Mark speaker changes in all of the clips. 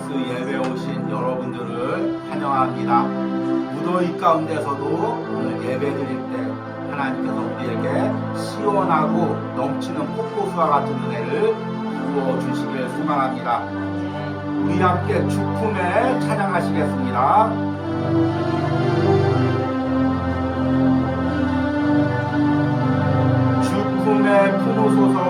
Speaker 1: 온유하우스 예배 오신 여러분들을 환영합니다. 무더위 가운데서도 오늘 예배 드릴 때 하나님께서 우리에게 시원하고 넘치는 폭포수와 같은 은혜를 부어주시길 소망합니다. 우리 함께 주품에 찬양하시겠습니다. 주품에 품으소서.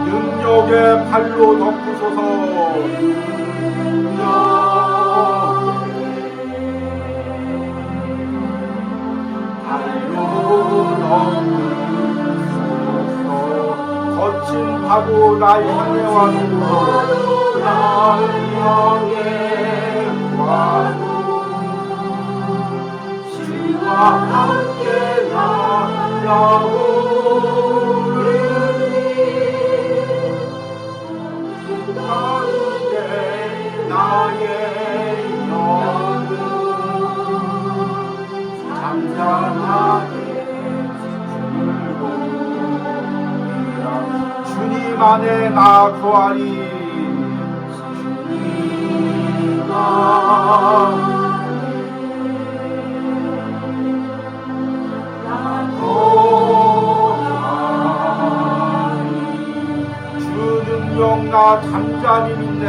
Speaker 1: 능력의 발로 덮으소서. 거친 파도 날 향해 와도 날 향해 와도 주와 함께 날아오르니 그 가운데 나의 영혼 잠잠하게 주님 안에 나 거하리. 주님 나 거하리. 주 능력 나 잠잠히 믿네.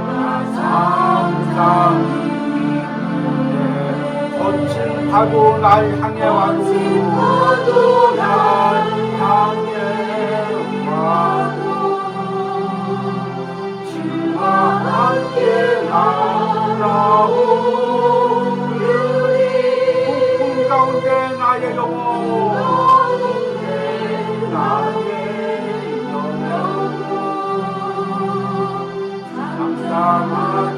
Speaker 1: 나 잠잠히 거친 파도 날 향해 와도 날 향해 와도 주와 함께 날아오르니 폭풍 가운데 나의 영혼 나의 영혼 잠잠하게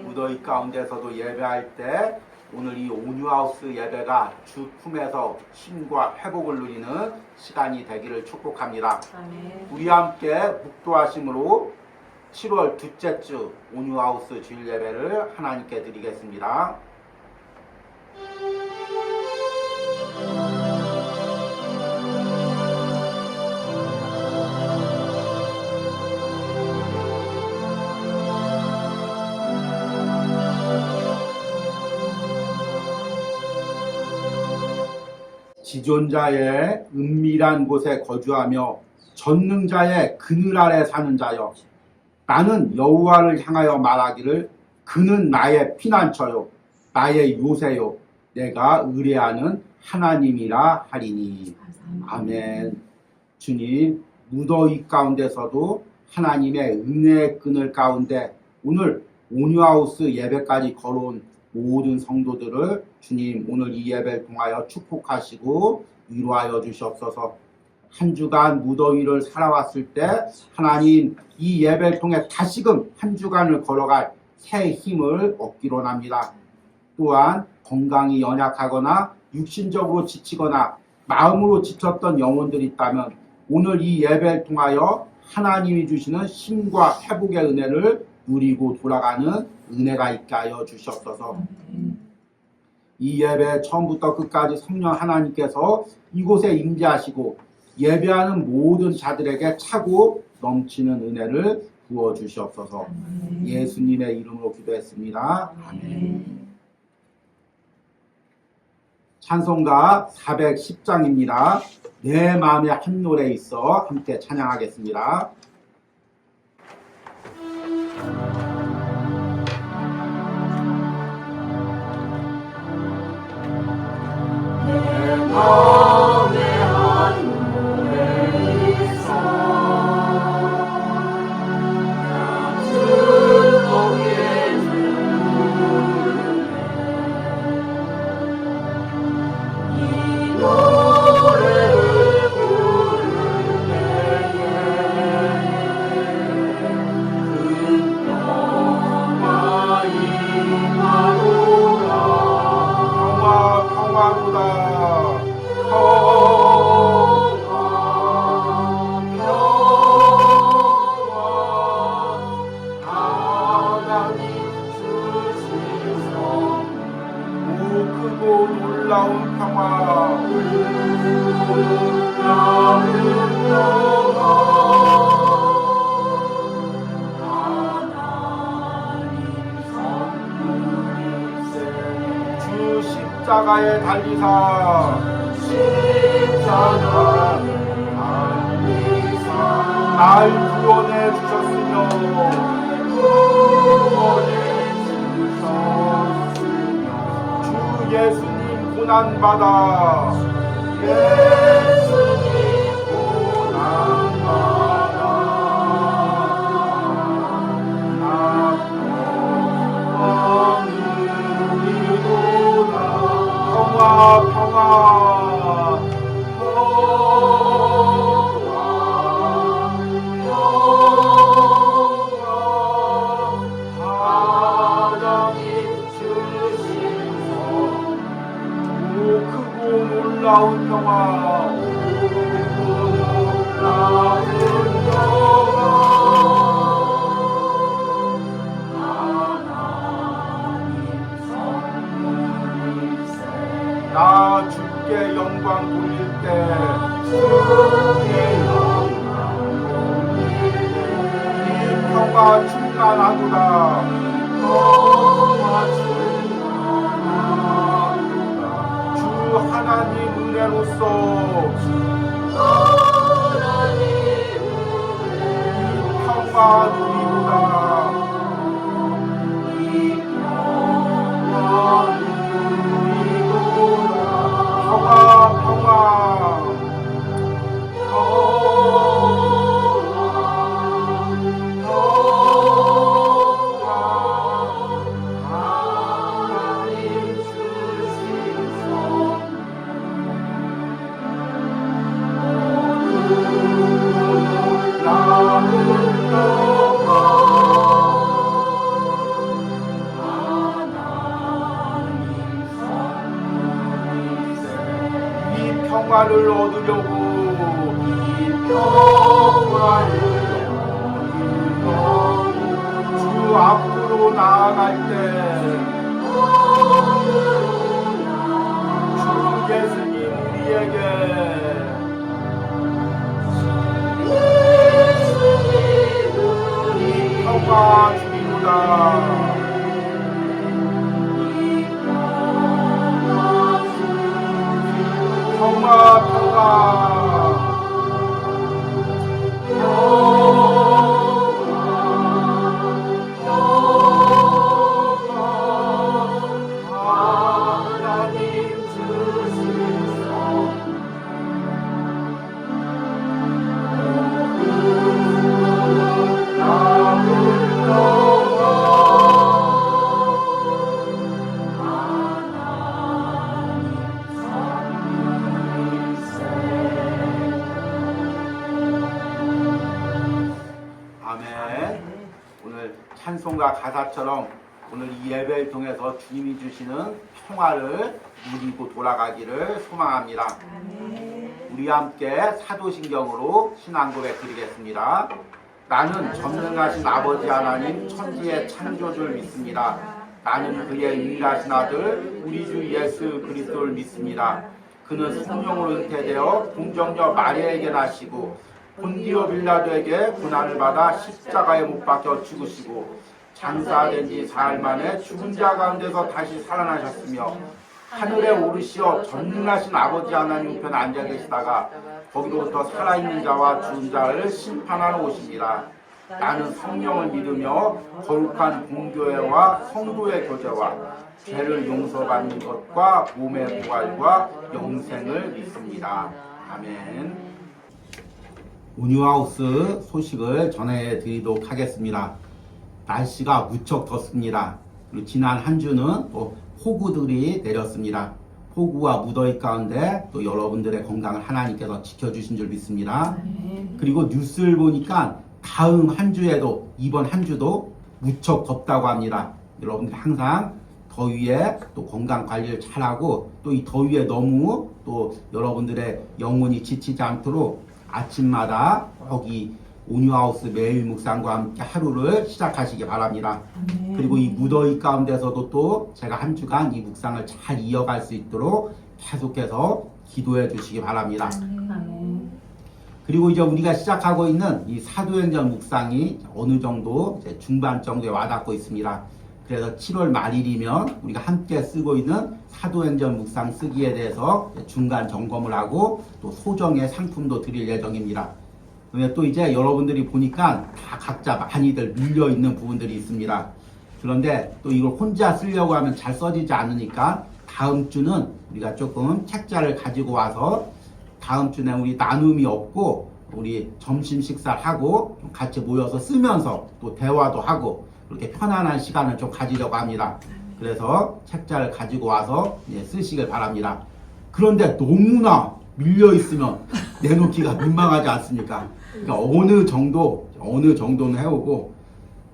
Speaker 1: 무더위 가운데서도 예배할 때 오늘 이 온유하우스 예배가 주 품에서 힘과 회복을 누리는 시간이 되기를 축복합니다.
Speaker 2: 아멘.
Speaker 1: 우리 함께 묵도하심으로 7월 둘째 주 온유하우스 주일 예배를 하나님께 드리겠습니다. 지존자의 은밀한 곳에 거주하며 전능자의 그늘 아래 사는 자여, 나는 여호와를 향하여 말하기를 그는 나의 피난처요 나의 요새요 내가 의뢰하는 하나님이라 하리니. 아멘. 주님, 무더위 가운데서도 하나님의 은혜의 그늘 가운데 오늘 온유하우스 예배까지 걸어온 모든 성도들을 주님 오늘 이 예배를 통하여 축복하시고 위로하여 주시옵소서. 한 주간 무더위를 살아왔을 때 하나님 이 예배를 통해 다시금 한 주간을 걸어갈 새 힘을 얻기로 합니다. 또한 건강이 연약하거나 육신적으로 지치거나 마음으로 지쳤던 영혼들이 있다면 오늘 이 예배를 통하여 하나님이 주시는 힘과 회복의 은혜를 누리고 돌아가는 은혜가 있게 하여 주시옵소서. 이 예배 처음부터 끝까지 성령 하나님께서 이곳에 임재하시고 예배하는 모든 자들에게 차고 넘치는 은혜를 부어 주시옵소서. 예수님의 이름으로 기도했습니다. 아멘. 찬송가 410장입니다. 내 마음에 한 노래 있어 함께 찬양하겠습니다. 내 마음에 한 노래 있어 즐겁게 부르네. 이 노래를 부를 때에 그 크고 놀라운 평화 주 십자가에 달리사 날 구원해 주셨으며 주 예수님 고난받아 평화 평화 놀라운 평화 나 주께 영광 돌릴 때 이 평화 충만하도다 주 하나님 은혜로서 이 평화 누리도다 평화 평화 이 평화를 얻으려고 주 앞으로 나아갈 때 주 예수님 우리에게 이 평화 주리로다 평화 평화 오늘 찬송가 가사처럼 오늘 이 예배를 통해서 주님이 주시는 평화를 누리고 돌아가기를 소망합니다. 우리 함께 사도신경으로 신앙 고백 드리겠습니다. 나는 전능하신 아버지 하나님 천지의 창조주를 믿습니다. 나는 그의 유일하신 아들 우리 주 예수 그리스도를 믿습니다. 그는 성령으로 잉태되어 동정녀 마리아에게 나시고 본디오 빌라도에게 고난을 받아 십자가에 못 박혀 죽으시고 장사된 지 사흘 만에 죽은 자 가운데서 다시 살아나셨으며 하늘에 오르시어 전능하신 아버지 하나님 우편에 앉아 계시다가 거기로부터 살아있는 자와 죽은 자를 심판하러 오십니다. 나는 성령을 믿으며 거룩한 공교회와 성도의 교제와 죄를 용서받는 것과 몸의 부활과 영생을 믿습니다. 아멘. 온유하우스 소식을 전해드리도록 하겠습니다. 날씨가 무척 덥습니다. 그리고 지난 한 주는 또 폭우들이 내렸습니다. 폭우와 무더위 가운데 또 여러분들의 건강을 하나님께서 지켜주신 줄 믿습니다. 그리고 뉴스를 보니까 다음 한 주에도 이번 한 주도 무척 덥다고 합니다. 여러분들 항상 더위에 또 건강 관리를 잘하고 또 이 더위에 너무 또 여러분들의 영혼이 지치지 않도록 아침마다 꼭 이 온유하우스 매일 묵상과 함께 하루를 시작하시기 바랍니다.
Speaker 2: 아멘.
Speaker 1: 그리고 이 무더위 가운데서도 또 제가 한 주간 이 묵상을 잘 이어갈 수 있도록 계속해서 기도해 주시기 바랍니다.
Speaker 2: 아멘.
Speaker 1: 그리고 이제 우리가 시작하고 있는 이 사도행전 묵상이 어느 정도 이제 중반 정도에 와닿고 있습니다. 그래서 7월 말일이면 우리가 함께 쓰고 있는 사도행전 묵상 쓰기에 대해서 중간 점검을 하고 또 소정의 상품도 드릴 예정입니다. 그런데 또 이제 여러분들이 보니까 다 각자 많이들 밀려 있는 부분들이 있습니다. 그런데 또 이걸 혼자 쓰려고 하면 잘 써지지 않으니까 다음 주는 우리가 조금 책자를 가지고 와서 다음 주는 우리 나눔이 없고 우리 점심 식사를 하고 같이 모여서 쓰면서 또 대화도 하고 그렇게 편안한 시간을 좀 가지려고 합니다. 그래서 책자를 가지고 와서 쓰시길 바랍니다. 그런데 너무나 밀려 있으면 내놓기가 민망하지 않습니까? 그러니까 어느 정도는 해오고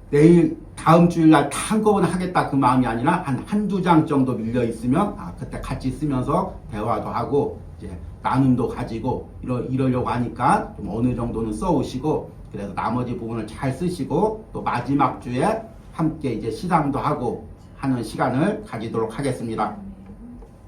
Speaker 1: 내일 다음 주일날 다 한꺼번에 하겠다 그 마음이 아니라 한두 장 정도 밀려 있으면 그때 같이 쓰면서 대화도 하고 이제 나눔도 가지고 이러려고 하니까 좀 어느 정도는 써오시고 그래서 나머지 부분을 잘 쓰시고 또 마지막 주에 함께 이제 시상도 하고 하는 시간을 가지도록 하겠습니다.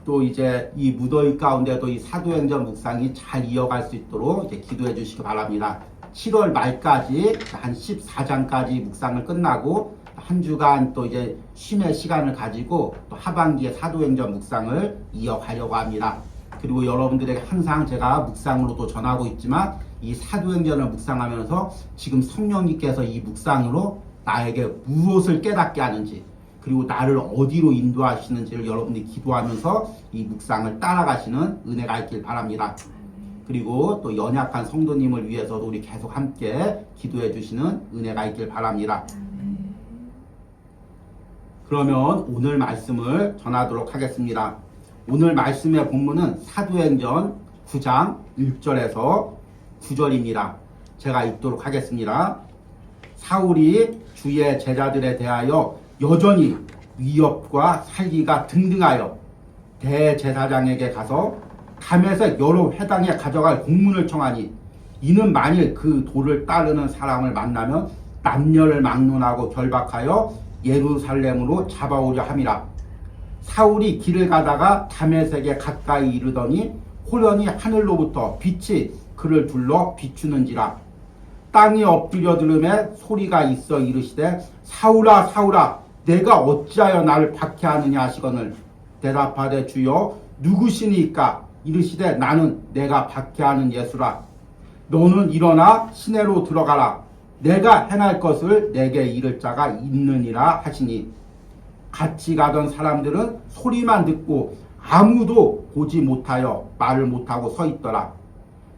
Speaker 1: 또 이제 이 무더위 가운데도 이 사도행전 묵상이 잘 이어갈 수 있도록 이제 기도해 주시기 바랍니다. 7월 말까지 한 14장까지 묵상을 끝나고 한 주간 또 이제 쉼의 시간을 가지고 또 하반기에 사도행전 묵상을 이어가려고 합니다. 그리고 여러분들에게 항상 제가 묵상으로도 전하고 있지만 이 사도행전을 묵상하면서 지금 성령님께서 이 묵상으로 나에게 무엇을 깨닫게 하는지 그리고 나를 어디로 인도하시는지를 여러분들이 기도하면서 이 묵상을 따라가시는 은혜가 있길 바랍니다. 그리고 또 연약한 성도님을 위해서도 우리 계속 함께 기도해 주시는 은혜가 있길 바랍니다. 그러면 오늘 말씀을 전하도록 하겠습니다. 오늘 말씀의 본문은 사도행전 9장 1절에서 9절입니다. 제가 읽도록 하겠습니다. 사울이 주의 제자들에 대하여 여전히 위협과 살기가 등등하여 대제사장에게 가서 다메섹 여러 회당에 가져갈 공문을 청하니 이는 만일 그 도를 따르는 사람을 만나면 남녀를 막론하고 결박하여 예루살렘으로 잡아오려 함이라. 사울이 길을 가다가 다메섹에 가까이 이르더니 호련히 하늘로부터 빛이 그를 둘러 비추는지라. 땅이 엎드려 들음에 소리가 있어 이르시되 사울아 사울아 내가 어찌하여 나를 박해하느냐 하시거늘 대답하되 주여 누구시니까 이르시되 나는 내가 박해하는 예수라. 너는 일어나 시내로 들어가라. 내가 행할 것을 내게 이를 자가 있느니라 하시니 같이 가던 사람들은 소리만 듣고 아무도 보지 못하여 말을 못하고 서 있더라.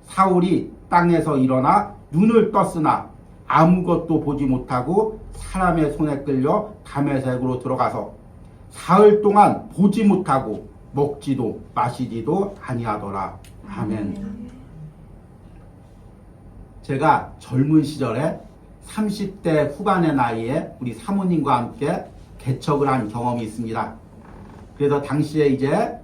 Speaker 1: 사울이 땅에서 일어나 눈을 떴으나 아무것도 보지 못하고 사람의 손에 끌려 다메섹으로 들어가서 사흘 동안 보지 못하고 먹지도 마시지도 아니하더라. 아멘. 제가 젊은 시절에 30대 후반의 나이에 우리 사모님과 함께 개척을 한 경험이 있습니다. 그래서 당시에 이제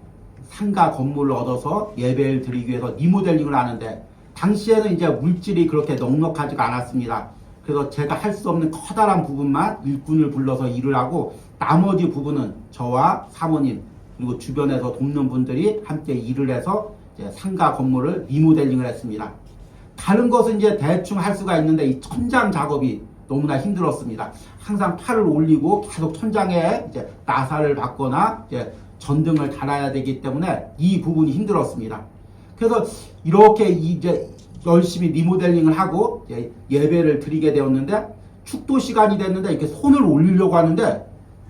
Speaker 1: 상가 건물을 얻어서 예배를 드리기 위해서 리모델링을 하는데 당시에는 이제 물질이 그렇게 넉넉하지가 않았습니다. 그래서 제가 할 수 없는 커다란 부분만 일꾼을 불러서 일을 하고 나머지 부분은 저와 사모님 그리고 주변에서 돕는 분들이 함께 일을 해서 이제 상가 건물을 리모델링을 했습니다. 다른 것은 이제 대충 할 수가 있는데 이 천장 작업이 너무나 힘들었습니다. 항상 팔을 올리고 계속 천장에 이제 나사를 받거나 이제 전등을 달아야 되기 때문에 이 부분이 힘들었습니다. 그래서 이렇게 이제 열심히 리모델링을 하고 예배를 드리게 되었는데 축도 시간이 됐는데 이렇게 손을 올리려고 하는데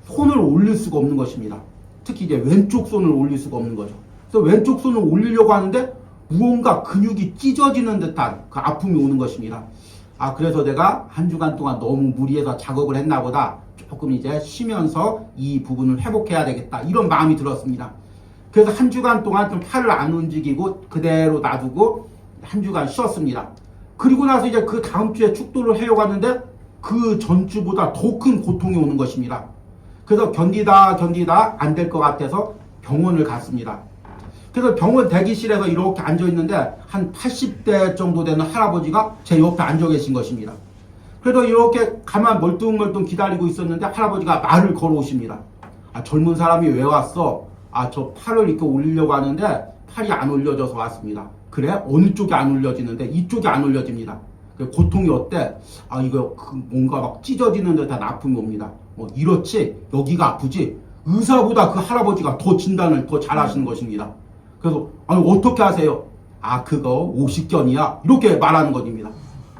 Speaker 1: 손을 올릴 수가 없는 것입니다. 특히 이제 왼쪽 손을 올릴 수가 없는 거죠. 그래서 왼쪽 손을 올리려고 하는데 무언가 근육이 찢어지는 듯한 그 아픔이 오는 것입니다. 그래서 내가 한 주간 동안 너무 무리해서 작업을 했나 보다. 조금 이제 쉬면서 이 부분을 회복해야 되겠다. 이런 마음이 들었습니다. 그래서 한 주간 동안 좀 팔을 안 움직이고 그대로 놔두고 한 주간 쉬었습니다. 그리고 나서 이제 그 다음 주에 축도를 하려고 하는데 그 전주보다 더 큰 고통이 오는 것입니다. 그래서 견디다 안 될 것 같아서 병원을 갔습니다. 그래서 병원 대기실에서 이렇게 앉아있는데 한 80대 정도 되는 할아버지가 제 옆에 앉아 계신 것입니다. 그래서 이렇게 가만 멀뚱멀뚱 기다리고 있었는데 할아버지가 말을 걸어오십니다. 아, 젊은 사람이 왜 왔어? 아, 저 팔을 이렇게 올리려고 하는데 팔이 안 올려져서 왔습니다. 그래? 어느 쪽이 안 올려지는데 이쪽이 안 올려집니다. 고통이 어때? 아, 이거 뭔가 막 찢어지는 듯한 아픔이 옵니다. 이렇지? 여기가 아프지? 의사보다 그 할아버지가 더 진단을 더 잘하시는 것입니다. 그래서 아니 어떻게 하세요? 아, 그거 50견이야? 이렇게 말하는 것입니다.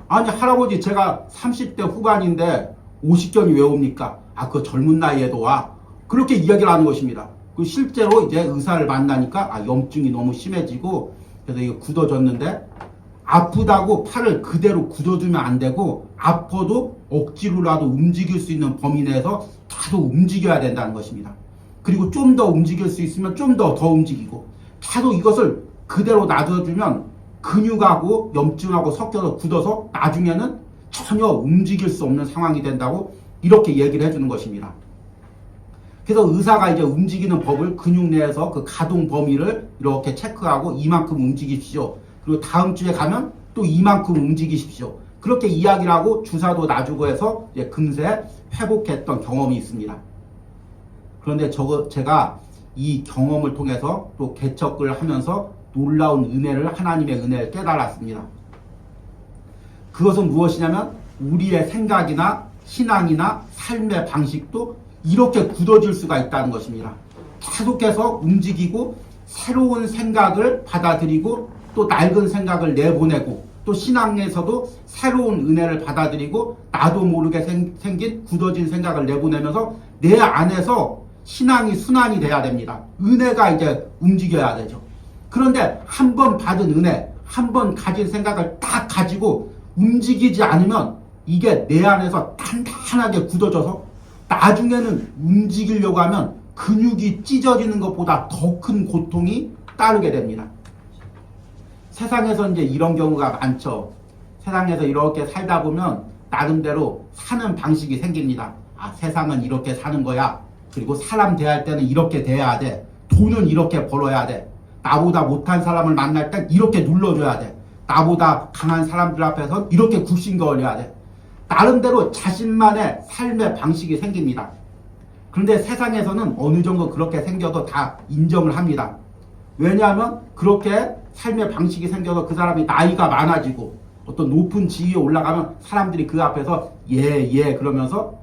Speaker 1: 아니 할아버지 제가 30대 후반인데 50견이 왜 옵니까? 아, 그 젊은 나이에도 와. 그렇게 이야기를 하는 것입니다. 실제로 이제 의사를 만나니까 아, 염증이 너무 심해지고 그래서 이게 굳어졌는데 아프다고 팔을 그대로 굳어주면 안 되고 아파도 억지로라도 움직일 수 있는 범위 내에서 계속 움직여야 된다는 것입니다. 그리고 좀 더 움직일 수 있으면 좀 더 움직이고 계속 이것을 그대로 놔둬주면 근육하고 염증하고 섞여서 굳어서 나중에는 전혀 움직일 수 없는 상황이 된다고 이렇게 얘기를 해주는 것입니다. 그래서 의사가 이제 움직이는 법을 근육 내에서 그 가동 범위를 이렇게 체크하고 이만큼 움직이십시오. 그리고 다음 주에 가면 또 이만큼 움직이십시오. 그렇게 이야기를 하고 주사도 놔주고 해서 이제 금세 회복했던 경험이 있습니다. 그런데 제가 이 경험을 통해서 또 개척을 하면서 놀라운 은혜를 하나님의 은혜를 깨달았습니다. 그것은 무엇이냐면 우리의 생각이나 신앙이나 삶의 방식도 이렇게 굳어질 수가 있다는 것입니다. 계속해서 움직이고 새로운 생각을 받아들이고 또 낡은 생각을 내보내고 또 신앙에서도 새로운 은혜를 받아들이고 나도 모르게 생긴 굳어진 생각을 내보내면서 내 안에서 신앙이 순환이 돼야 됩니다. 은혜가 이제 움직여야 되죠. 그런데 한 번 받은 은혜, 한 번 가진 생각을 딱 가지고 움직이지 않으면 이게 내 안에서 단단하게 굳어져서 나중에는 움직이려고 하면 근육이 찢어지는 것보다 더 큰 고통이 따르게 됩니다. 세상에서 이제 이런 경우가 많죠. 세상에서 이렇게 살다 보면 나름대로 사는 방식이 생깁니다. 아, 세상은 이렇게 사는 거야. 그리고 사람 대할 때는 이렇게 대해야 돼. 돈은 이렇게 벌어야 돼. 나보다 못한 사람을 만날 땐 이렇게 눌러줘야 돼. 나보다 강한 사람들 앞에서 이렇게 굽신거려야 돼. 나름대로 자신만의 삶의 방식이 생깁니다. 그런데 세상에서는 어느 정도 그렇게 생겨도 다 인정을 합니다. 왜냐하면 그렇게 삶의 방식이 생겨서 그 사람이 나이가 많아지고 어떤 높은 지위에 올라가면 사람들이 그 앞에서 예 그러면서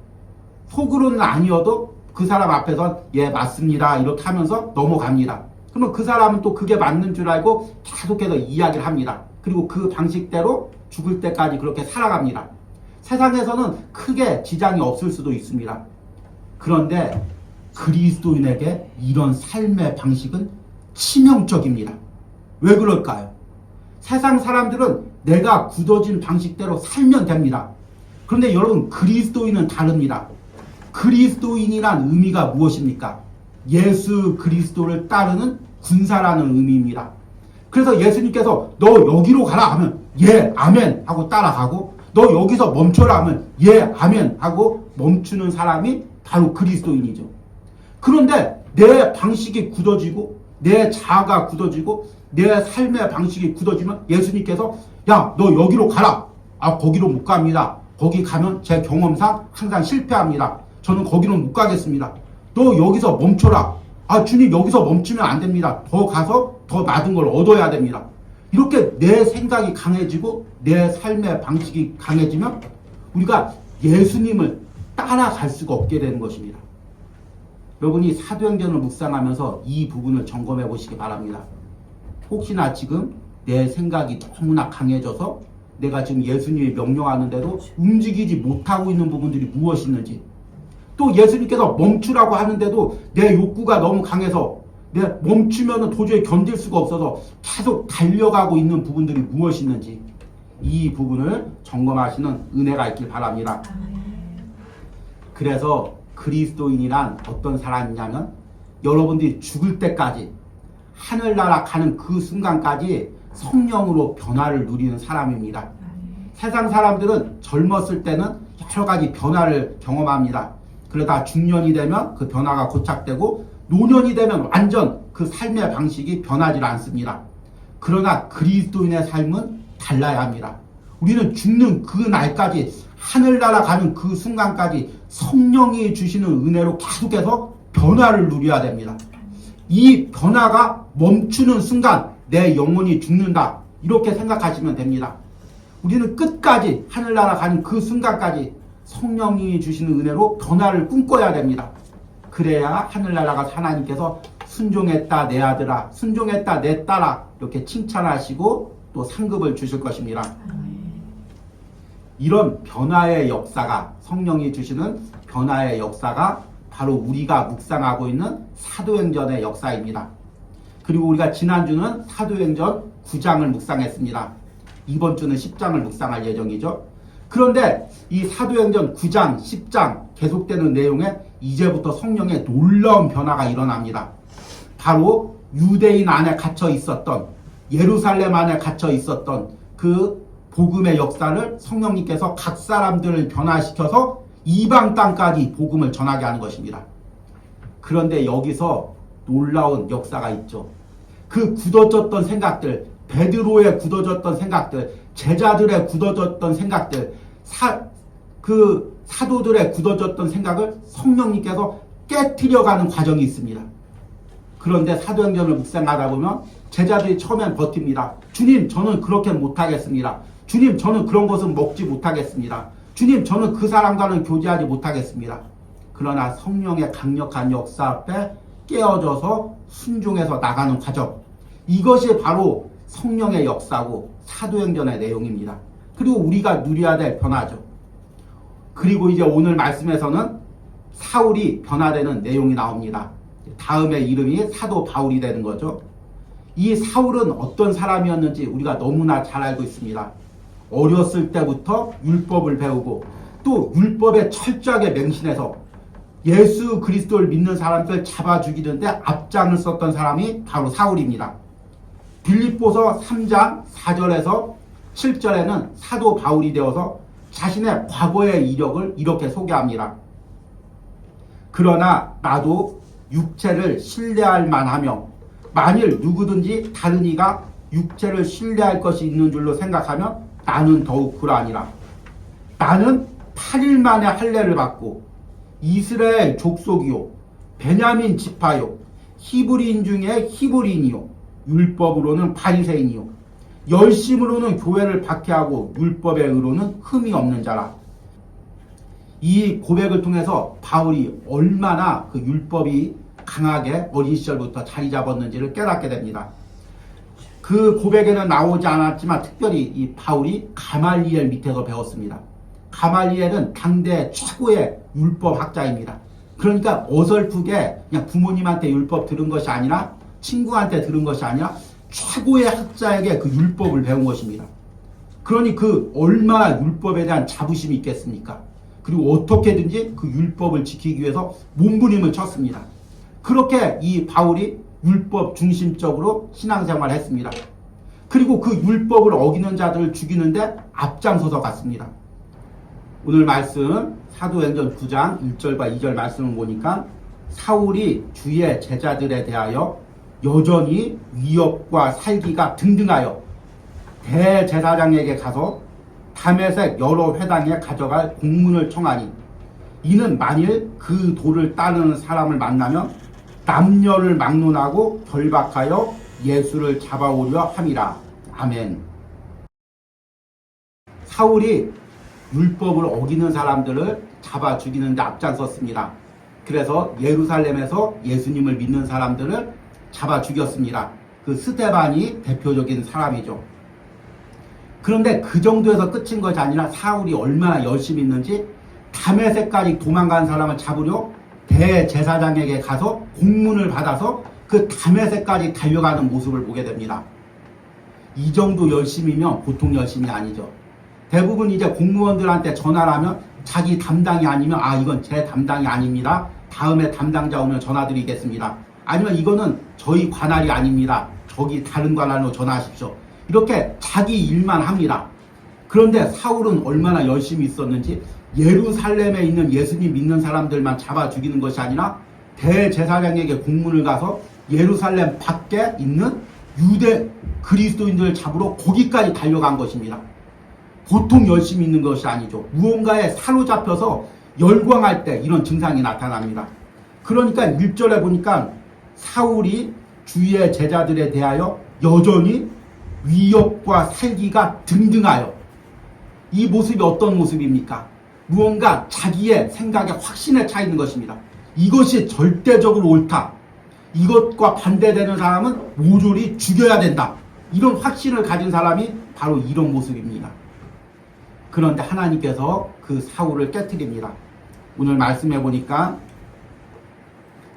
Speaker 1: 속으로는 아니어도 그 사람 앞에서 예 맞습니다 이렇게 하면서 넘어갑니다. 그러면 그 사람은 또 그게 맞는 줄 알고 계속해서 이야기를 합니다. 그리고 그 방식대로 죽을 때까지 그렇게 살아갑니다. 세상에서는 크게 지장이 없을 수도 있습니다. 그런데 그리스도인에게 이런 삶의 방식은 치명적입니다. 왜 그럴까요? 세상 사람들은 내가 굳어진 방식대로 살면 됩니다. 그런데 여러분 그리스도인은 다릅니다. 그리스도인이란 의미가 무엇입니까? 예수 그리스도를 따르는 군사라는 의미입니다. 그래서 예수님께서 너 여기로 가라 하면 예 아멘 하고 따라가고 너 여기서 멈춰라 하면 예 아멘 하고 멈추는 사람이 바로 그리스도인이죠. 그런데 내 방식이 굳어지고 내 자아가 굳어지고 내 삶의 방식이 굳어지면 예수님께서 야 너 여기로 가라. 아 거기로 못 갑니다. 거기 가면 제 경험상 항상 실패합니다. 저는 거기는 못 가겠습니다. 너 여기서 멈춰라. 아 주님 여기서 멈추면 안 됩니다. 더 가서 더 많은 걸 얻어야 됩니다. 이렇게 내 생각이 강해지고 내 삶의 방식이 강해지면 우리가 예수님을 따라갈 수가 없게 되는 것입니다. 여러분이 사도행전을 묵상하면서 이 부분을 점검해 보시기 바랍니다. 혹시나 지금 내 생각이 너무나 강해져서 내가 지금 예수님이 명령하는데도 움직이지 못하고 있는 부분들이 무엇이 있는지, 또 예수님께서 멈추라고 하는데도 내 욕구가 너무 강해서 내 멈추면 도저히 견딜 수가 없어서 계속 달려가고 있는 부분들이 무엇이 있는지, 이 부분을 점검하시는 은혜가 있길 바랍니다. 그래서 그리스도인이란 어떤 사람이냐면 여러분들이 죽을 때까지 하늘나라 가는 그 순간까지 성령으로 변화를 누리는 사람입니다. 세상 사람들은 젊었을 때는 여러 가지 변화를 경험합니다. 그러다 중년이 되면 그 변화가 고착되고 노년이 되면 완전 그 삶의 방식이 변하지 않습니다. 그러나 그리스도인의 삶은 달라야 합니다. 우리는 죽는 그 날까지, 하늘나라 가는 그 순간까지 성령이 주시는 은혜로 계속해서 변화를 누려야 됩니다. 이 변화가 멈추는 순간 내 영혼이 죽는다, 이렇게 생각하시면 됩니다. 우리는 끝까지 하늘나라 가는 그 순간까지 성령이 주시는 은혜로 변화를 꿈꿔야 됩니다. 그래야 하늘나라가 하나님께서 순종했다 내 아들아, 순종했다 내 딸아, 이렇게 칭찬하시고 또 상급을 주실 것입니다. 이런 변화의 역사가, 성령이 주시는 변화의 역사가 바로 우리가 묵상하고 있는 사도행전의 역사입니다. 그리고 우리가 지난주는 사도행전 9장을 묵상했습니다. 이번 주는 10장을 묵상할 예정이죠. 그런데 이 사도행전 9장, 10장 계속되는 내용에 이제부터 성령의 놀라운 변화가 일어납니다. 바로 유대인 안에 갇혀 있었던, 예루살렘 안에 갇혀 있었던 그 복음의 역사를 성령님께서 각 사람들을 변화시켜서 이방 땅까지 복음을 전하게 하는 것입니다. 그런데 여기서 놀라운 역사가 있죠. 그 굳어졌던 생각들, 베드로의 굳어졌던 생각들, 제자들의 굳어졌던 생각들, 그 사도들의 굳어졌던 생각을 성령님께서 깨트려가는 과정이 있습니다. 그런데 사도행전을 묵상하다 보면 제자들이 처음엔 버팁니다. 주님, 저는 그렇게 못하겠습니다. 주님, 저는 그런 것은 먹지 못하겠습니다. 주님, 저는 그 사람과는 교제하지 못하겠습니다. 그러나 성령의 강력한 역사 앞에 깨어져서 순종해서 나가는 과정, 이것이 바로 성령의 역사고 사도행전의 내용입니다. 그리고 우리가 누려야 될 변화죠. 그리고 이제 오늘 말씀에서는 사울이 변화되는 내용이 나옵니다. 다음에 이름이 사도 바울이 되는 거죠. 이 사울은 어떤 사람이었는지 우리가 너무나 잘 알고 있습니다. 어렸을 때부터 율법을 배우고 또 율법에 철저하게 맹신해서 예수 그리스도를 믿는 사람들 잡아 죽이는데 앞장을 썼던 사람이 바로 사울입니다. 빌립보서 3장 4절에서 7절에는 사도 바울이 되어서 자신의 과거의 이력을 이렇게 소개합니다. 그러나 나도 육체를 신뢰할 만하며 만일 누구든지 다른 이가 육체를 신뢰할 것이 있는 줄로 생각하면 나는 더욱 그러하니라. 나는 8일 만에 할례를 받고 이스라엘 족속이요 베냐민 지파요 히브리인 중에 히브리인이요 율법으로는 바리새인이요 열심으로는 교회를 박해하고 율법의 의로는 흠이 없는 자라. 이 고백을 통해서 바울이 얼마나 그 율법이 강하게 어린 시절부터 자리 잡았는지를 깨닫게 됩니다. 그 고백에는 나오지 않았지만 특별히 이 바울이 가말리엘 밑에서 배웠습니다. 가말리엘은 당대 최고의 율법학자입니다. 그러니까 어설프게 그냥 부모님한테 율법 들은 것이 아니라 친구한테 들은 것이 아니라 최고의 학자에게 그 율법을 배운 것입니다. 그러니 그 얼마나 율법에 대한 자부심이 있겠습니까? 그리고 어떻게든지 그 율법을 지키기 위해서 몸부림을 쳤습니다. 그렇게 이 바울이 율법 중심적으로 신앙생활을 했습니다. 그리고 그 율법을 어기는 자들을 죽이는데 앞장서서 갔습니다. 오늘 말씀 사도행전 9장 1절과 2절 말씀을 보니까 사울이 주의 제자들에 대하여 여전히 위협과 살기가 등등하여 대제사장에게 가서 다메섹 여러 회당에 가져갈 공문을 청하니 이는 만일 그 돌을 따르는 사람을 만나면 남녀를 막론하고 결박하여 예수를 잡아오려 함이라. 아멘. 사울이 율법을 어기는 사람들을 잡아 죽이는 데 앞장섰습니다. 그래서 예루살렘에서 예수님을 믿는 사람들을 잡아 죽였습니다. 그 스데반이 대표적인 사람이죠. 그런데 그 정도에서 끝인 것이 아니라 사울이 얼마나 열심히 있는지 다메섹까지 도망간 사람을 잡으려 대제사장에게 가서 공문을 받아서 그 다메섹까지 달려가는 모습을 보게 됩니다. 이 정도 열심이면 보통 열심이 아니죠. 대부분 이제 공무원들한테 전화를 하면 자기 담당이 아니면 이건 제 담당이 아닙니다. 다음에 담당자 오면 전화드리겠습니다. 아니면 이거는 저희 관할이 아닙니다. 저기 다른 관할로 전화하십시오. 이렇게 자기 일만 합니다. 그런데 사울은 얼마나 열심히 있었는지 예루살렘에 있는 예수님 믿는 사람들만 잡아 죽이는 것이 아니라 대제사장에게 공문을 가서 예루살렘 밖에 있는 유대 그리스도인들을 잡으러 거기까지 달려간 것입니다. 보통 열심히 있는 것이 아니죠. 무언가에 사로잡혀서 열광할 때 이런 증상이 나타납니다. 그러니까 1절에 보니까 사울이 주의 제자들에 대하여 여전히 위협과 살기가 등등하여, 이 모습이 어떤 모습입니까? 무언가 자기의 생각에 확신에 차 있는 것입니다. 이것이 절대적으로 옳다. 이것과 반대되는 사람은 모조리 죽여야 된다. 이런 확신을 가진 사람이 바로 이런 모습입니다. 그런데 하나님께서 그 사울을 깨트립니다. 오늘 말씀해 보니까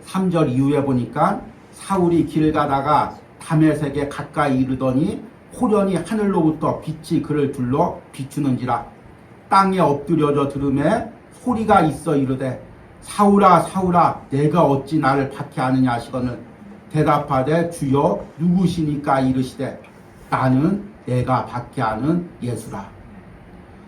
Speaker 1: 3절 이후에 보니까 사울이 길 가다가 다메섹에 가까이 이르더니 호련히 하늘로부터 빛이 그를 둘러 비추는지라. 땅에 엎드려져 들음에 소리가 있어 이르되 사울아 사울아 내가 어찌 나를 박해하느냐 하시거늘 대답하되 주여 누구시니까 이르시되 나는 내가 박해하는 예수라.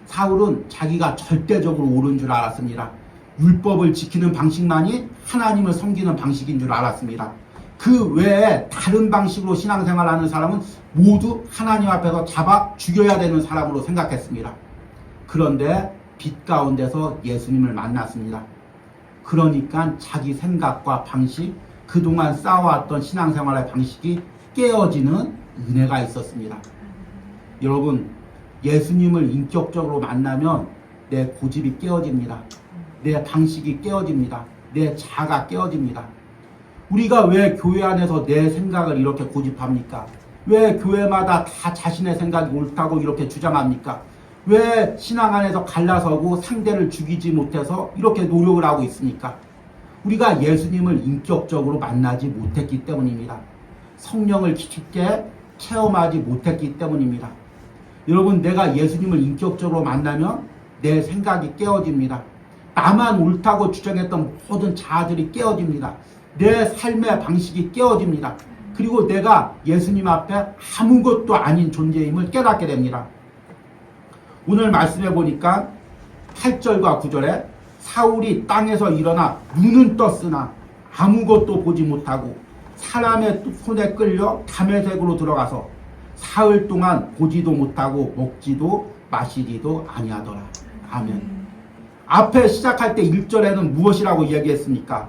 Speaker 1: 사울은 자기가 절대적으로 옳은 줄 알았습니다. 율법을 지키는 방식만이 하나님을 섬기는 방식인 줄 알았습니다. 그 외에 다른 방식으로 신앙생활하는 사람은 모두 하나님 앞에서 잡아 죽여야 되는 사람으로 생각했습니다. 그런데 빛 가운데서 예수님을 만났습니다. 그러니까 자기 생각과 방식, 그동안 쌓아왔던 신앙생활의 방식이 깨어지는 은혜가 있었습니다. 여러분, 예수님을 인격적으로 만나면 내 고집이 깨어집니다. 내 방식이 깨어집니다. 내 자아가 깨어집니다. 우리가 왜 교회 안에서 내 생각을 이렇게 고집합니까? 왜 교회마다 다 자신의 생각이 옳다고 이렇게 주장합니까? 왜 신앙 안에서 갈라서고 상대를 죽이지 못해서 이렇게 노력을 하고 있습니까? 우리가 예수님을 인격적으로 만나지 못했기 때문입니다. 성령을 깊게 체험하지 못했기 때문입니다. 여러분, 내가 예수님을 인격적으로 만나면 내 생각이 깨어집니다. 나만 옳다고 주장했던 모든 자아들이 깨어집니다. 내 삶의 방식이 깨어집니다. 그리고 내가 예수님 앞에 아무것도 아닌 존재임을 깨닫게 됩니다. 오늘 말씀해 보니까 8절과 9절에 사울이 땅에서 일어나 눈은 떴으나 아무것도 보지 못하고 사람의 손에 끌려 다메섹으로 들어가서 사흘 동안 보지도 못하고 먹지도 마시지도 아니하더라. 아멘. 앞에 시작할 때 1절에는 무엇이라고 얘기했습니까?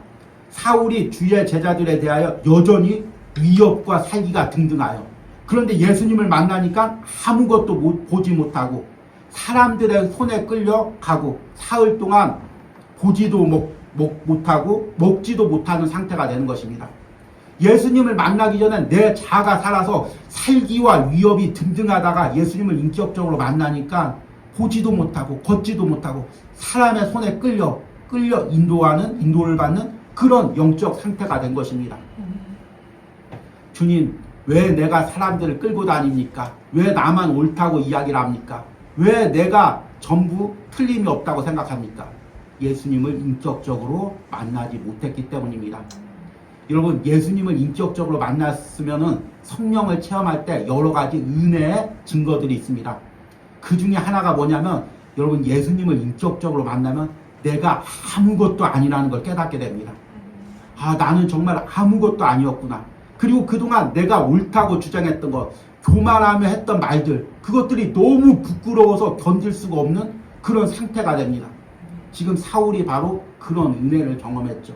Speaker 1: 사울이 주의 제자들에 대하여 여전히 위협과 살기가 등등하여, 그런데 예수님을 만나니까 아무것도 보지 못하고 사람들의 손에 끌려가고 사흘 동안 보지도 못하고 먹지도 못하는 상태가 되는 것입니다. 예수님을 만나기 전에 내 자아가 살아서 살기와 위협이 등등하다가 예수님을 인격적으로 만나니까 보지도 못하고 걷지도 못하고 사람의 손에 끌려 인도를 받는 그런 영적 상태가 된 것입니다. 주님, 왜 내가 사람들을 끌고 다닙니까? 왜 나만 옳다고 이야기를 합니까? 왜 내가 전부 틀림이 없다고 생각합니까? 예수님을 인격적으로 만나지 못했기 때문입니다. 여러분, 예수님을 인격적으로 만났으면은 성령을 체험할 때 여러 가지 은혜의 증거들이 있습니다. 그 중에 하나가 뭐냐면, 여러분, 예수님을 인격적으로 만나면 내가 아무것도 아니라는 걸 깨닫게 됩니다. 아, 나는 정말 아무것도 아니었구나. 그리고 그동안 내가 옳다고 주장했던 것, 교만하며 했던 말들, 그것들이 너무 부끄러워서 견딜 수가 없는 그런 상태가 됩니다. 지금 사울이 바로 그런 은혜를 경험했죠.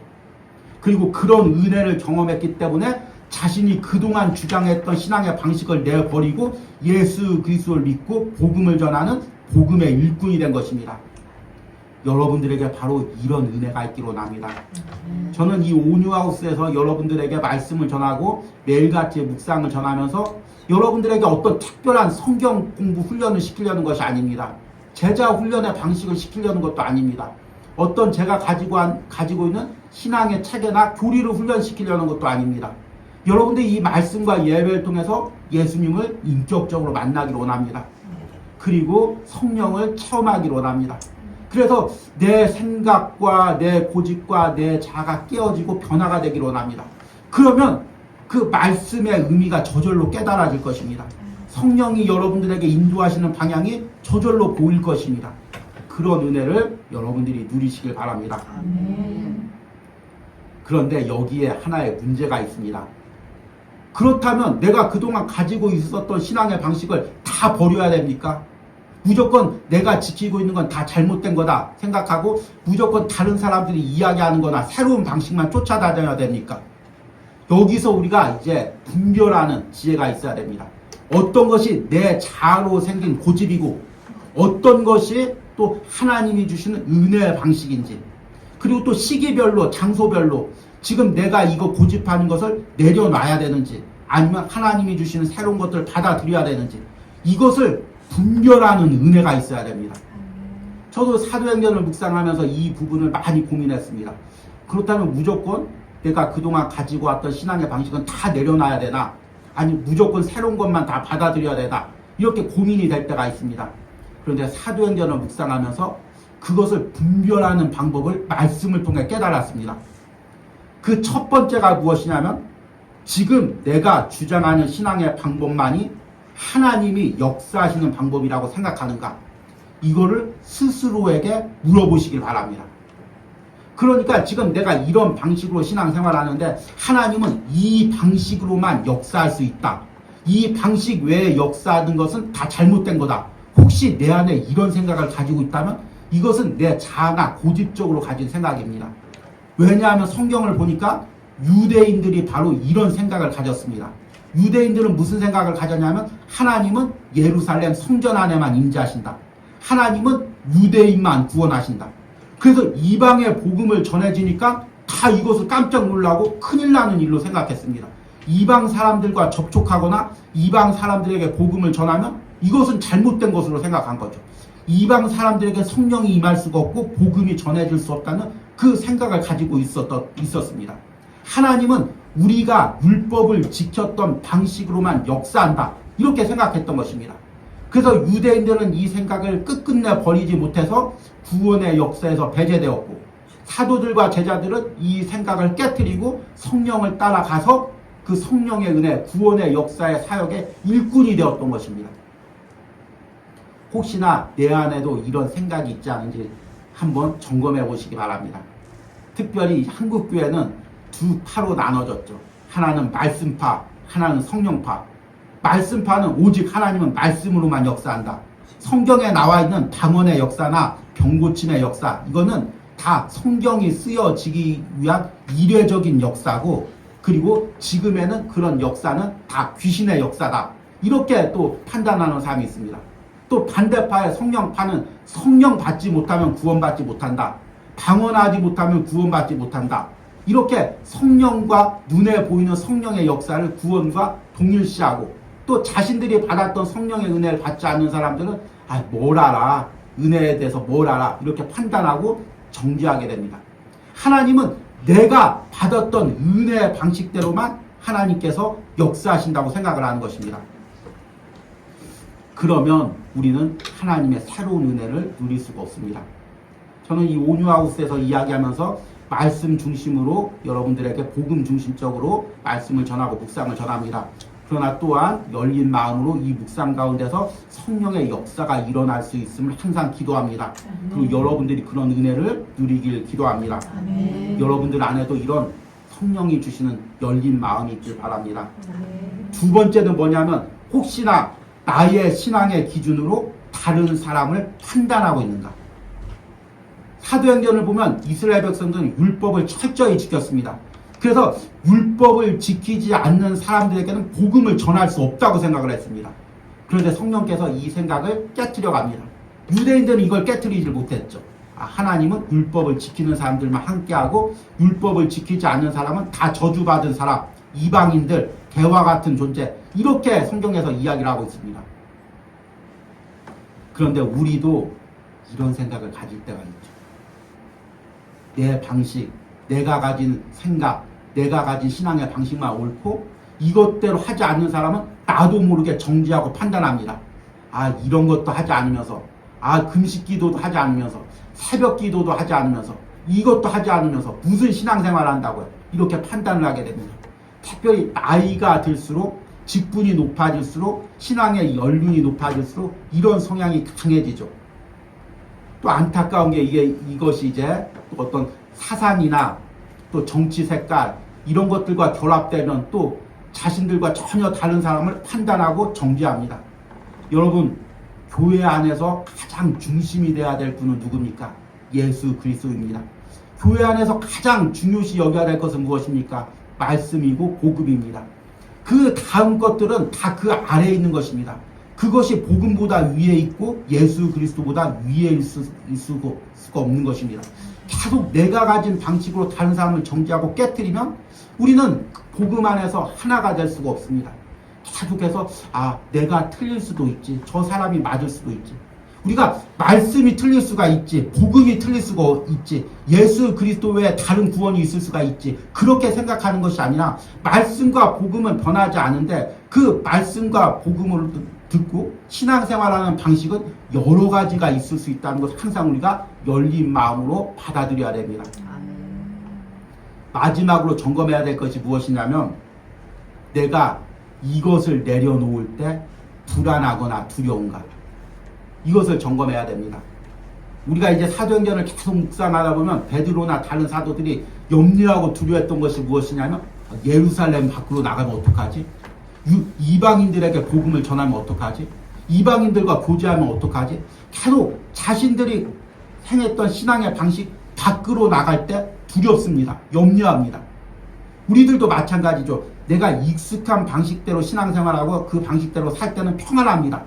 Speaker 1: 그리고 그런 은혜를 경험했기 때문에 자신이 그동안 주장했던 신앙의 방식을 내버리고 예수 그리스도를 믿고 복음을 전하는 복음의 일꾼이 된 것입니다. 여러분들에게 바로 이런 은혜가 있기로 납니다. 저는 이 온유하우스에서 여러분들에게 말씀을 전하고 매일같이 묵상을 전하면서 여러분들에게 어떤 특별한 성경 공부 훈련을 시키려는 것이 아닙니다. 제자 훈련의 방식을 시키려는 것도 아닙니다. 어떤 제가 가지고 있는 신앙의 체계나 교리를 훈련시키려는 것도 아닙니다. 여러분들이 이 말씀과 예배를 통해서 예수님을 인격적으로 만나기를 원합니다. 그리고 성령을 체험하기를 원합니다. 그래서 내 생각과 내 고집과 내 자아가 깨어지고 변화가 되기를 원합니다. 그러면 그 말씀의 의미가 저절로 깨달아질 것입니다. 성령이 여러분들에게 인도하시는 방향이 저절로 보일 것입니다. 그런 은혜를 여러분들이 누리시길 바랍니다. 그런데 여기에 하나의 문제가 있습니다. 그렇다면 내가 그동안 가지고 있었던 신앙의 방식을 다 버려야 됩니까? 무조건 내가 지키고 있는 건 다 잘못된 거다 생각하고 무조건 다른 사람들이 이야기하는 거나 새로운 방식만 쫓아다녀야 됩니까? 여기서 우리가 이제 분별하는 지혜가 있어야 됩니다. 어떤 것이 내 자아로 생긴 고집이고 어떤 것이 또 하나님이 주시는 은혜의 방식인지, 그리고 또 시기별로 장소별로 지금 내가 이거 고집하는 것을 내려놔야 되는지 아니면 하나님이 주시는 새로운 것들을 받아들여야 되는지, 이것을 분별하는 은혜가 있어야 됩니다. 저도 사도행전을 묵상하면서 이 부분을 많이 고민했습니다. 그렇다면 무조건 내가 그동안 가지고 왔던 신앙의 방식은 다 내려놔야 되나, 아니 무조건 새로운 것만 다 받아들여야 되나, 이렇게 고민이 될 때가 있습니다. 그런데 사도행전을 묵상하면서 그것을 분별하는 방법을 말씀을 통해 깨달았습니다. 그 첫 번째가 무엇이냐면 지금 내가 주장하는 신앙의 방법만이 하나님이 역사하시는 방법이라고 생각하는가, 이거를 스스로에게 물어보시길 바랍니다. 그러니까 지금 내가 이런 방식으로 신앙생활하는데 하나님은 이 방식으로만 역사할 수 있다, 이 방식 외에 역사하는 것은 다 잘못된 거다, 혹시 내 안에 이런 생각을 가지고 있다면 이것은 내 자아가 고집적으로 가진 생각입니다. 왜냐하면 성경을 보니까 유대인들이 바로 이런 생각을 가졌습니다. 유대인들은 무슨 생각을 가졌냐면 하나님은 예루살렘 성전 안에만 임재하신다, 하나님은 유대인만 구원하신다. 그래서 이방의 복음을 전해지니까 다 이것을 깜짝 놀라고 큰일 나는 일로 생각했습니다. 이방 사람들과 접촉하거나 이방 사람들에게 복음을 전하면 이것은 잘못된 것으로 생각한 거죠. 이방 사람들에게 성령이 임할 수가 없고 복음이 전해질 수 없다는 그 생각을 가지고 있었습니다. 하나님은 우리가 율법을 지켰던 방식으로만 역사한다, 이렇게 생각했던 것입니다. 그래서 유대인들은 이 생각을 끝끝내 버리지 못해서 구원의 역사에서 배제되었고, 사도들과 제자들은 이 생각을 깨트리고 성령을 따라가서 그 성령의 은혜, 구원의 역사의 사역의 일꾼이 되었던 것입니다. 혹시나 내 안에도 이런 생각이 있지 않은지 한번 점검해 보시기 바랍니다. 특별히 한국교회는 두 파로 나눠졌죠. 하나는 말씀파, 하나는 성령파. 말씀파는 오직 하나님은 말씀으로만 역사한다. 성경에 나와 있는 방언의 역사나 병고침의 역사, 이거는 다 성경이 쓰여지기 위한 이례적인 역사고, 그리고 지금에는 그런 역사는 다 귀신의 역사다, 이렇게 또 판단하는 사람이 있습니다. 또 반대파의 성령파는 성령 받지 못하면 구원받지 못한다, 방언하지 못하면 구원받지 못한다, 이렇게 성령과 눈에 보이는 성령의 역사를 구원과 동일시하고, 또 자신들이 받았던 성령의 은혜를 받지 않는 사람들은 뭘 알아, 은혜에 대해서 뭘 알아, 이렇게 판단하고 정죄하게 됩니다. 하나님은 내가 받았던 은혜의 방식대로만 하나님께서 역사하신다고 생각을 하는 것입니다. 그러면 우리는 하나님의 새로운 은혜를 누릴 수가 없습니다. 저는 이 온유하우스에서 이야기하면서 말씀 중심으로 여러분들에게 복음 중심적으로 말씀을 전하고 묵상을 전합니다. 그러나 또한 열린 마음으로 이 묵상 가운데서 성령의 역사가 일어날 수 있음을 항상 기도합니다. 그리고 여러분들이 그런 은혜를 누리길 기도합니다. 여러분들 안에도 이런 성령이 주시는 열린 마음이 있길 바랍니다. 두 번째는 뭐냐면 혹시나 나의 신앙의 기준으로 다른 사람을 판단하고 있는가. 사도행전을 보면 이스라엘 백성들은 율법을 철저히 지켰습니다. 그래서 율법을 지키지 않는 사람들에게는 복음을 전할 수 없다고 생각을 했습니다. 그런데 성령께서 이 생각을 깨트려 갑니다. 유대인들은 이걸 깨트리지 못했죠. 하나님은 율법을 지키는 사람들만 함께하고 율법을 지키지 않는 사람은 다 저주받은 사람, 이방인들, 개와 같은 존재, 이렇게 성경에서 이야기를 하고 있습니다. 그런데 우리도 이런 생각을 가질 때가 있죠. 내 방식, 내가 가진 생각, 내가 가진 신앙의 방식만 옳고 이것대로 하지 않는 사람은 나도 모르게 정죄하고 판단합니다. 이런 것도 하지 않으면서, 금식 기도도 하지 않으면서, 새벽 기도도 하지 않으면서, 이것도 하지 않으면서 무슨 신앙생활을 한다고요, 이렇게 판단을 하게 됩니다. 특별히 나이가 들수록, 직분이 높아질수록, 신앙의 연륜이 높아질수록 이런 성향이 강해지죠. 또 안타까운 게 이것이 이제 또 어떤 사상이나 또 정치 색깔 이런 것들과 결합되면 또 자신들과 전혀 다른 사람을 판단하고 정죄합니다. 여러분, 교회 안에서 가장 중심이 돼야 될 분은 누굽니까? 예수 그리스도입니다. 교회 안에서 가장 중요시 여겨야 될 것은 무엇입니까? 말씀이고 복음입니다. 그 다음 것들은 다 그 아래에 있는 것입니다. 그것이 복음보다 위에 있고 예수 그리스도보다 위에 있을 수가 없는 것입니다. 계속 내가 가진 방식으로 다른 사람을 정죄하고 깨뜨리면 우리는 복음 안에서 하나가 될 수가 없습니다. 계속해서 내가 틀릴 수도 있지, 저 사람이 맞을 수도 있지, 우리가 말씀이 틀릴 수가 있지, 복음이 틀릴 수가 있지, 예수 그리스도 외에 다른 구원이 있을 수가 있지, 그렇게 생각하는 것이 아니라 말씀과 복음은 변하지 않은데 그 말씀과 복음을 듣고 신앙생활하는 방식은 여러 가지가 있을 수 있다는 것을 항상 우리가 열린 마음으로 받아들여야 됩니다. 마지막으로 점검해야 될 것이 무엇이냐면, 내가 이것을 내려놓을 때 불안하거나 두려운가, 이것을 점검해야 됩니다. 우리가 이제 사도행전을 계속 묵상하다 보면 베드로나 다른 사도들이 염려하고 두려워했던 것이 무엇이냐면, 예루살렘 밖으로 나가면 어떡하지? 이방인들에게 복음을 전하면 어떡하지? 이방인들과 교제하면 어떡하지? 계속 자신들이 행했던 신앙의 방식 밖으로 나갈 때 두렵습니다. 염려합니다. 우리들도 마찬가지죠. 내가 익숙한 방식대로 신앙생활하고 그 방식대로 살 때는 평안합니다.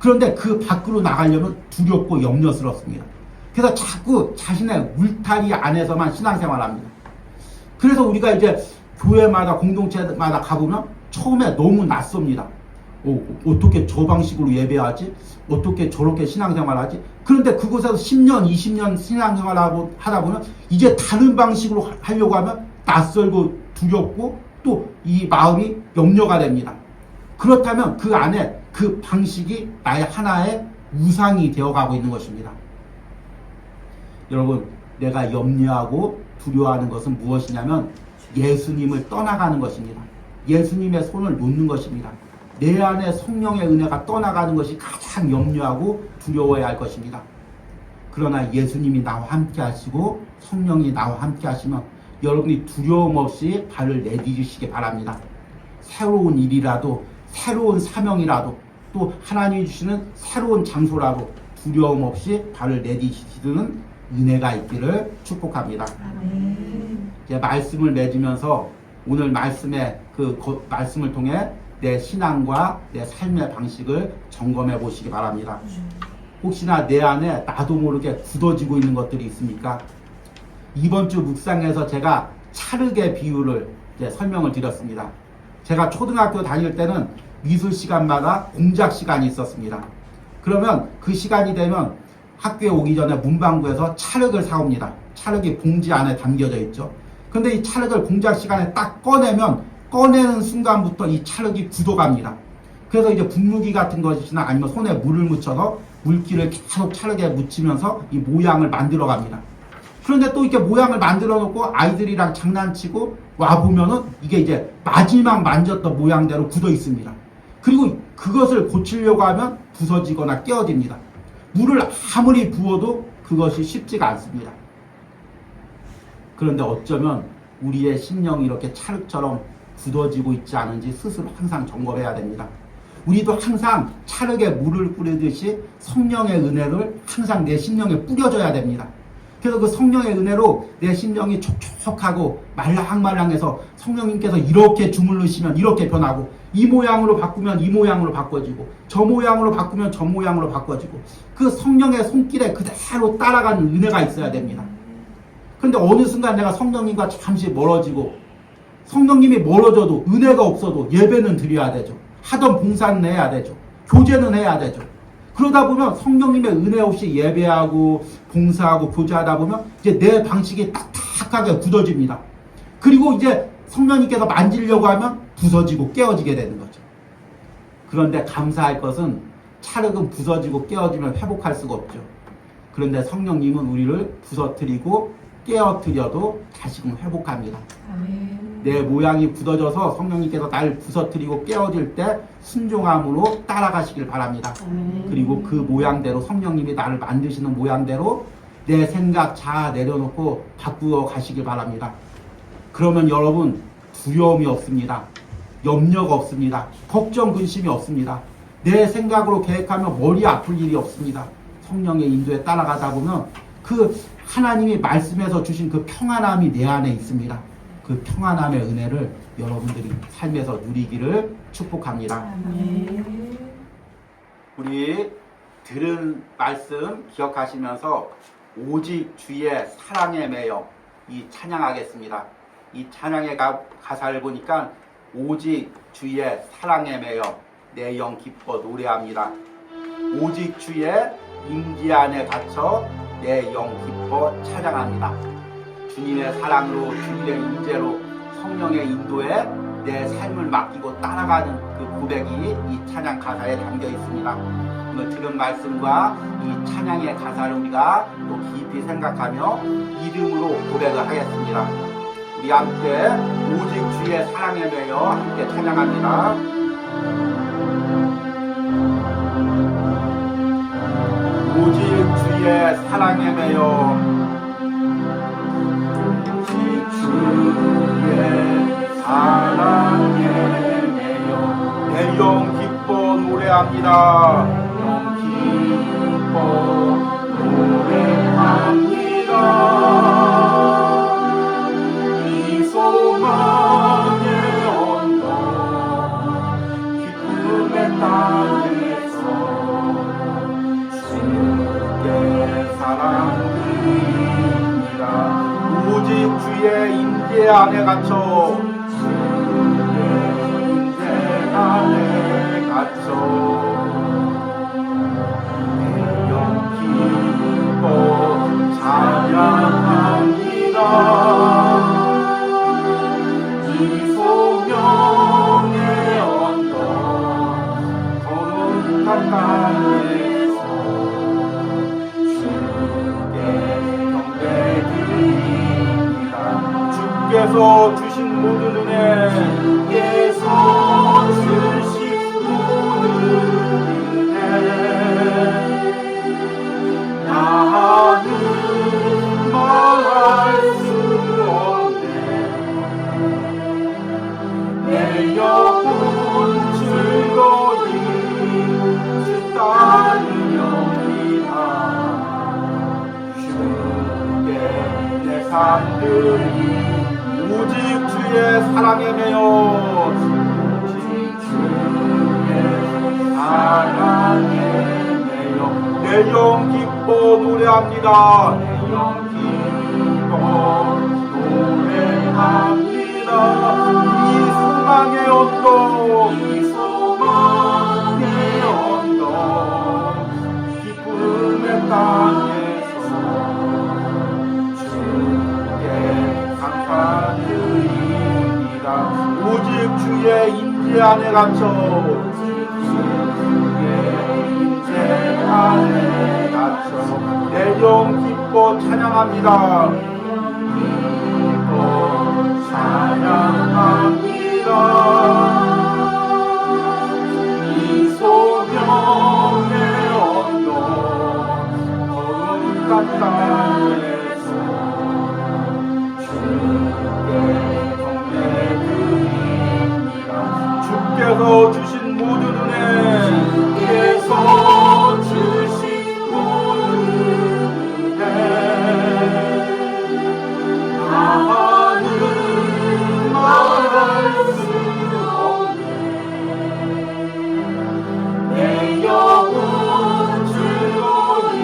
Speaker 1: 그런데 그 밖으로 나가려면 두렵고 염려스럽습니다. 그래서 자꾸 자신의 울타리 안에서만 신앙생활합니다. 그래서 우리가 이제 교회마다 공동체마다 가보면 처음에 너무 낯섭니다. 어떻게 저 방식으로 예배하지? 어떻게 저렇게 신앙생활하지? 그런데 그곳에서 10년, 20년 신앙생활하고 하다 보면 이제 다른 방식으로 하려고 하면 낯설고 두렵고 또 이 마음이 염려가 됩니다. 그렇다면 그 안에 그 방식이 나의 하나의 우상이 되어가고 있는 것입니다. 여러분, 내가 염려하고 두려워하는 것은 무엇이냐면 예수님을 떠나가는 것입니다. 예수님의 손을 놓는 것입니다. 내 안에 성령의 은혜가 떠나가는 것이 가장 염려하고 두려워야 할 것입니다. 그러나 예수님이 나와 함께 하시고 성령이 나와 함께 하시면 여러분이 두려움 없이 발을 내디디시기 바랍니다. 새로운 일이라도, 새로운 사명이라도, 또 하나님이 주시는 새로운 장소라도 두려움 없이 발을 내디디시는 은혜가 있기를 축복합니다. 이제 말씀을 맺으면서 오늘 말씀의 말씀을 통해 내 신앙과 내 삶의 방식을 점검해 보시기 바랍니다. 혹시나 내 안에 나도 모르게 굳어지고 있는 것들이 있습니까? 이번 주 묵상에서 제가 찰흙의 비유를 이제 설명을 드렸습니다. 제가 초등학교 다닐 때는 미술 시간마다 공작 시간이 있었습니다. 그러면 그 시간이 되면 학교에 오기 전에 문방구에서 찰흙을 사옵니다. 찰흙이 봉지 안에 담겨져 있죠. 근데 이 찰흙을 공작 시간에 딱 꺼내는 순간부터 이 찰흙이 굳어갑니다. 그래서 이제 분무기 같은 것이나 아니면 손에 물을 묻혀서 물기를 계속 찰흙에 묻히면서 이 모양을 만들어 갑니다. 그런데 또 이렇게 모양을 만들어 놓고 아이들이랑 장난치고 와보면은 이게 이제 마지막 만졌던 모양대로 굳어 있습니다. 그리고 그것을 고치려고 하면 부서지거나 깨어집니다. 물을 아무리 부어도 그것이 쉽지가 않습니다. 그런데 어쩌면 우리의 심령이 이렇게 찰흙처럼 굳어지고 있지 않은지 스스로 항상 점검해야 됩니다. 우리도 항상 찰흙에 물을 뿌리듯이 성령의 은혜를 항상 내 심령에 뿌려줘야 됩니다. 그래서 그 성령의 은혜로 내 심령이 촉촉하고 말랑말랑해서 성령님께서 이렇게 주물르시면 이렇게 변하고, 이 모양으로 바꾸면 이 모양으로 바꿔지고, 저 모양으로 바꾸면 저 모양으로 바꿔지고, 그 성령의 손길에 그대로 따라가는 은혜가 있어야 됩니다. 그런데 어느 순간 내가 성령님과 잠시 멀어지고, 성령님이 멀어져도 은혜가 없어도 예배는 드려야 되죠. 하던 봉사는 해야 되죠. 교제는 해야 되죠. 그러다 보면 성령님의 은혜 없이 예배하고 봉사하고 교제하다 보면 이제 내 방식이 딱딱하게 굳어집니다. 그리고 이제 성령님께서 만지려고 하면 부서지고 깨어지게 되는 거죠. 그런데 감사할 것은 찰흙은 부서지고 깨어지면 회복할 수가 없죠. 그런데 성령님은 우리를 부서뜨리고 깨어뜨려도 다시금 회복합니다. 내 모양이 굳어져서 성령님께서 나를 부서뜨리고 깨어질 때 순종함으로 따라가시길 바랍니다. 그리고 그 모양대로 성령님이 나를 만드시는 모양대로 내 생각 자아 내려놓고 바꾸어 가시길 바랍니다. 그러면 여러분 두려움이 없습니다. 염려가 없습니다. 걱정 근심이 없습니다. 내 생각으로 계획하면 머리 아플 일이 없습니다. 성령의 인도에 따라가다 보면 그 하나님이 말씀에서 주신 그 평안함이 내 안에 있습니다. 그 평안함의 은혜를 여러분들이 삶에서 누리기를 축복합니다. 우리 들은 말씀 기억하시면서 오직 주의 사랑에 매여 이 찬양하겠습니다. 이 찬양의 가사를 보니까 오직 주의 사랑에 매여 내 영 기뻐 노래합니다. 오직 주의 임재 안에 갇혀 내 영 기뻐 찬양합니다. 주님의 사랑으로 주님의 임재로 성령의 인도에 내 삶을 맡기고 따라가는 그 고백이 이 찬양 가사에 담겨 있습니다. 오늘 들은 말씀과 이 찬양의 가사를 우리가 또 깊이 생각하며 믿음으로 고백을 하겠습니다. 우리 함께 오직 주의 사랑에 매여 함께 찬양합니다. 오직 주의 사랑에 매여 오직 주의 사랑에 매여 내 영 기뻐 노래합니다. 영 기뻐 노래합니다. 이 소망의 언덕 기쁨의 땅에서 주의 사랑 드립니다. 오직 주의 임재 안에 갇혀 주의 임재 안에 갇혀 내 영 기뻐 찬양합니다. 이 소명의 언덕 거룩한 땅에서 주께 경배드립니다. 주께서 주신 모든 은혜 주께서 주신 모든 은혜 나는 말할 수 없네. 내 영혼 즐거이 주 따르렵니다. 주께 내 삶들이 오직 주의 사랑에 매여 오직 주의 사랑에 매여 내 영 기뻐 노래합니다. 내 영 기뻐 노래합니다. 이 소망의 언덕 이 소망의 언덕 기쁨의 땅에서 주께 감사드립니다. 오직 주의 임재 안에 갇혀 주의 안에 갇혀 내 영 기뻐 찬양합니다. 기뻐 찬양합니다. 이 소명의 언덕 거룩한 땅에서 주께 경배드립니다. 주께서 주신 모든 은혜 주께서 주신 모든 은혜 나는 말할 수 없네. 내 영혼 즐거이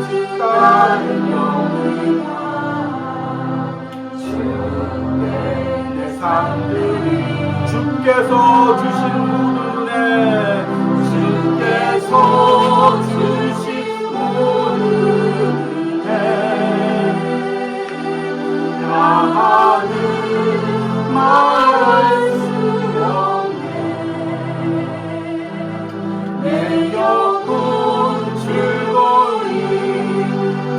Speaker 1: 주 따르렵니다. 주께 내 삶들이 주께서 주신 모든 은혜 주께서 주신 모든 은혜 나는 말할 수 없네. 내 영혼 즐거이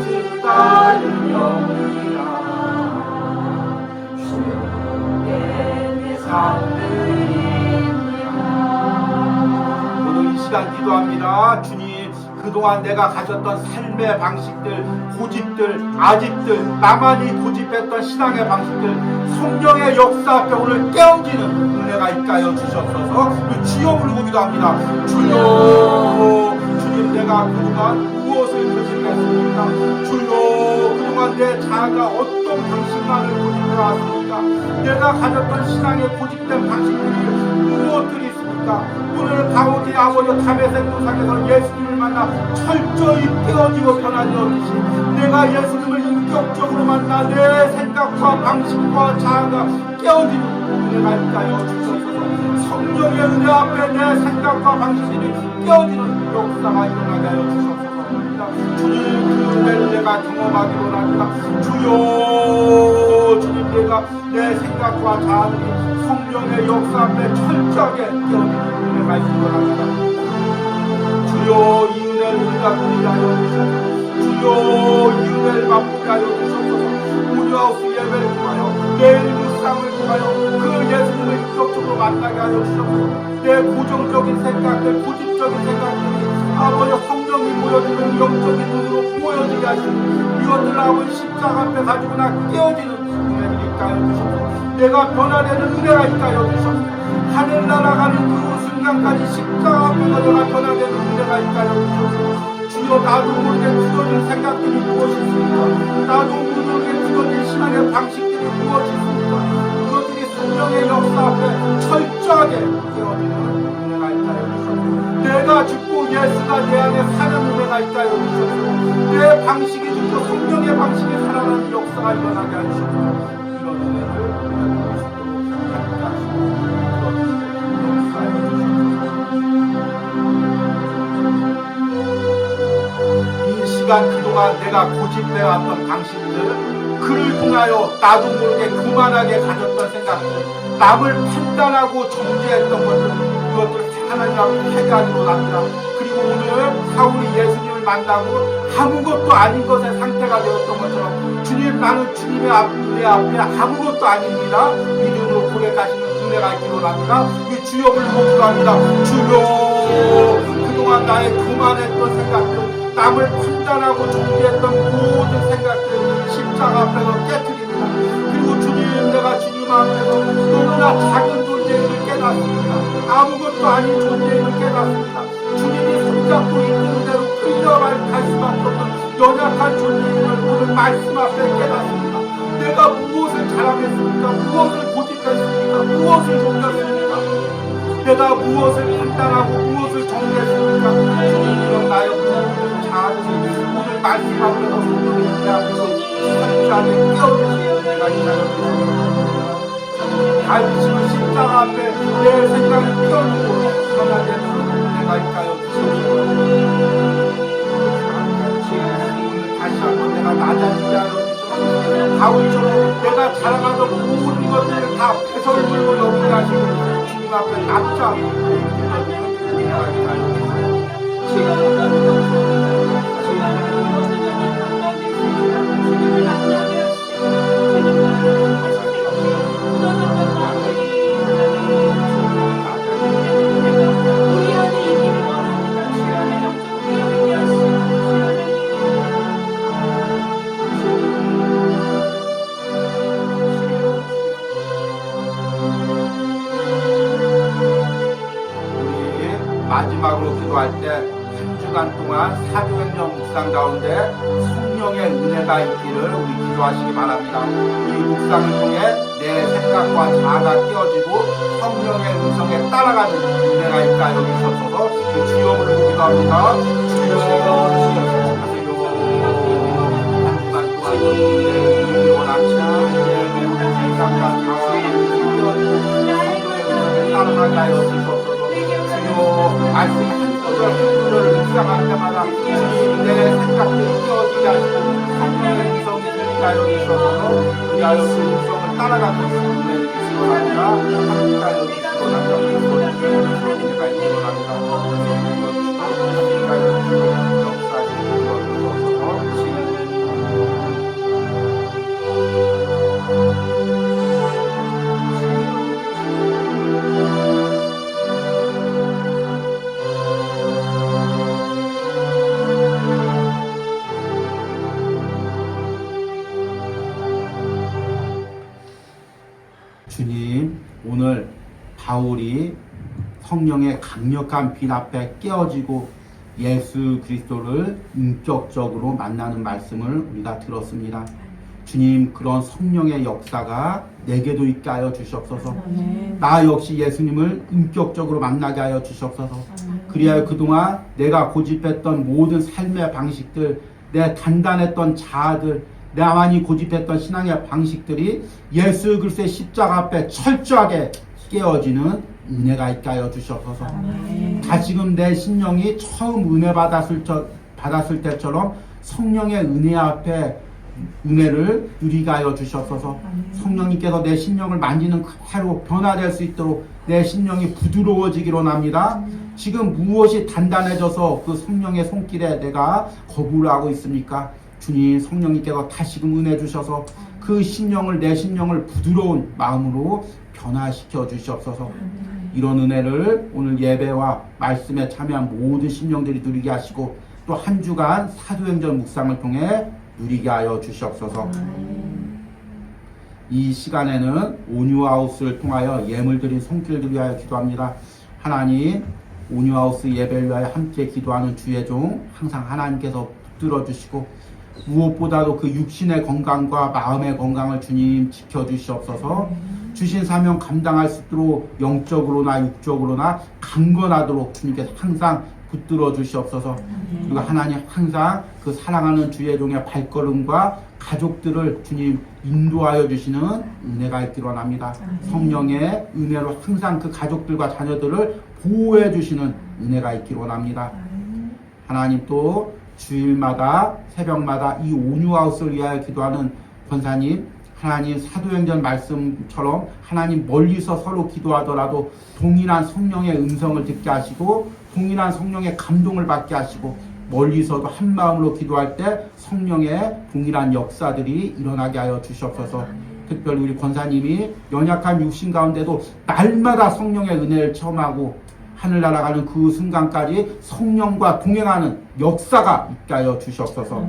Speaker 1: 주 따르렵니다. 주께 내 삶들이 오늘 이 시간 기도합니다. 주님 그동안 내가 가졌던 삶의 방식들, 고집들, 아집들, 나만이 고집했던 신앙의 방식들, 성령의 역사 앞에 오늘 깨어지는 은혜가 있가여 주셨어서 주여 부르고 기도합니다. 주여, 주님, 내가 그동안 무엇을 고집했습니까? 주여, 그동안 내 자아가 어떤 방식만을 고집해왔습니까? 내가 가졌던 신앙의 고집된 방식들이 무엇들이 있습니까? 오늘 다윗이 아버지 다메섹 도상에서 예수님을 만나 철저히 깨어지고 변화되었듯이 내가 예수님을 인격적으로 만나 내 생각과 방식과 자아가 깨어지는 은혜가 있다여 주셔서 성령의 은혜 앞에 내 생각과 방식이 깨어지는 역사가 일어나게 하여 주셔서 주님, 그 은혜를 내가 경험하기로 합니다. 주여, 주님, 내가 내 생각과 자아들이 성령의 역사 앞에 철저하게 깨어지는 은혜가 있기로 합니다. 주여, 이 은혜를 우리가 누리게 하여 주셔서 주여, 이 은혜를 맛보게 하여 주셔서 모뉴하우스 예배를 통하여 내일 묵상을 통하여 그 예수님을 인격적으로 만나게 하여 주셔서 내 고정적인 생각들, 고집적인 생각들이 아버지 성령이 보여주는 영적인 눈으로 보여지게 하시고 이것들 아버지 십자가 앞에 가지고 나 깨어지는 은혜를 있다여 주셔서 내가 변화되는 은혜가 있다여 주셔서 하늘나라 가는 그 순간까지 십자가 앞에서 내가 변화되는 은혜가 있다여 주셔서 주여, 나도 모르게 굳어진 생각들이 무엇이 있습니까? 나도 모르게 굳어진 신앙의 방식들이 무엇이 있습니까? 그것들이 성령의 역사 앞에 철저하게 깨어지는 은혜가 있다여 주셔서 내가 죽고 예수가 내 안에 사는 은혜가 있다여 주셔서 내 방식이 죽고 성령의 방식이 살아나는 역사가 일어나게 하셔서 이런 은혜를 우리가 누릴 수 있도록 함께 하시고 그런 역사에 주셔서 이 시간 그동안 내가 고집해왔던 방식들, 그를 통하여 나도 모르게 교만하게 가졌던 생각들, 남을 판단하고 정죄했던 것들, 그것들 하나님 앞에 회개하기로 합니다. 그리고 오늘 사울이 예수님을 만나고 아무것도 아닌 것의 상태가 되었던 것처럼 주님, 나는 주님의 내 앞에 아무것도 아닙니다. 믿음으로 고백하시는 은혜가 있기로 합니다. 이 주여 불고 기도합니다. 주여, 그동안 나의 교만했던 생각들, 남을 판단하고 정죄했던 모든 생각들 십자가 앞에서 깨뜨립니다. 그리고 주님, 내가 주님 앞에서 너무나 작은 존재임을 깨닫습니다. 아무것도 아닌 존재임을 깨닫습니다. 주님이 손잡고 이끄는 대로 끌려갈 수밖에 없는 연약한 존재임을 오늘 말씀 앞에 깨닫습니다. 내가 무엇을 자랑했습니까? 무엇을 고집했습니까? 무엇을 높였습니까? 내가 무엇을 판단하고 무엇을 정리했습니까? 주님, 나의 모든 자아들이 오늘 말씀 앞에서 성령의 은혜 앞에서 철저하게 깨어지는 은혜가 있다는 갈비심을 십자가 앞에 내 생각이 깨어지고 변화되는 은혜가 있다여 주시옵소서. 오늘 다시 한번 내가 낮아지게 하여 주시옵소서. 다윗처럼 내가 자랑하던 모든 것들을 다 배설물로 여기게 하시고 주님 앞에 납작 은혜가 있다여 주시옵소서. 마지막으로 기도할 때 한 주간 동안 사도행전 묵상 가운데 성령의 은혜가 있기를 우리 기도하시기 바랍니다. 이 묵상을 통해 내 생각과 자아가 깨어지고 성령의 음성에 따라가는 은혜가 있다 여기 있어서 주여 부르고 기도합니다. 주여 주시옵소서. 한 주간 동안 내 원하지 않는 모든 생각과 자아가 깨어지고 성령의 음성에 따라가게 하여 주시옵소서. 주여 말씀 한 구절 한 구절을 묵상할 때마다 주님 내 생각들이 깨어지게 하시고 성령의 음성이 들리게 하여 주셔서 위하여 그 음성을 따라가는 은혜를 기원합니다. 함께 하여 주시고 남자분들 은혜가 있기를 합니다. 함께 하여 주시고 역사하시는 주옵소서. 지금 주님, 오늘 바울이 성령의 강력한 빛 앞에 깨어지고 예수 그리스도를 인격적으로 만나는 말씀을 우리가 들었습니다. 주님, 그런 성령의 역사가 내게도 있게 하여 주시옵소서. 나 역시 예수님을 인격적으로 만나게 하여 주시옵소서. 그리하여 그동안 내가 고집했던 모든 삶의 방식들, 내 단단했던 자아들, 나만이 고집했던 신앙의 방식들이 예수 그리스도의 십자가 앞에 철저하게 깨어지는 은혜가 있게 하여 주시옵소서. 다시금 내 심령이 처음 은혜 받았을 때처럼 성령의 은혜 앞에 은혜를 누리게 하여 주시옵소서. 성령님께서 내 심령을 만지는 그대로 변화될 수 있도록 내 심령이 부드러워지기로 합니다. 지금 무엇이 단단해져서 그 성령의 손길에 내가 거부를 하고 있습니까? 주님, 성령님께서 다시금 은혜 주셔서 그 심령을, 내 심령을 부드러운 마음으로 변화시켜 주시옵소서. 이런 은혜를 오늘 예배와 말씀에 참여한 모든 심령들이 누리게 하시고 또 한 주간 사도행전 묵상을 통해 누리게 하여 주시옵소서. 이 시간에는 온유하우스를 통하여 예물 드린 손길을 위하여 기도합니다. 하나님, 온유하우스 예배를 위하여 함께 기도하는 주의 종 항상 하나님께서 붙들어 주시고 무엇보다도 그 육신의 건강과 마음의 건강을 주님 지켜주시옵소서. 주신 사명 감당할 수 있도록 영적으로나 육적으로나 강건하도록 주님께서 항상 붙들어 주시옵소서. 그리고 하나님, 항상 그 사랑하는 주의 종의 발걸음과 가족들을 주님 인도하여 주시는 은혜가 있기로 합니다. 성령의 은혜로 항상 그 가족들과 자녀들을 보호해 주시는 은혜가 있기로 합니다. 하나님, 또 주일마다 새벽마다 이 온유하우스를 위하여 기도하는 권사님, 하나님 사도행전 말씀처럼 하나님 멀리서 서로 기도하더라도 동일한 성령의 음성을 듣게 하시고 동일한 성령의 감동을 받게 하시고 멀리서도 한 마음으로 기도할 때 성령의 동일한 역사들이 일어나게 하여 주시옵소서. 특별히 우리 권사님이 연약한 육신 가운데도 날마다 성령의 은혜를 체험하고 하늘 날아가는 그 순간까지 성령과 동행하는 역사가 있게 하여 주시옵소서.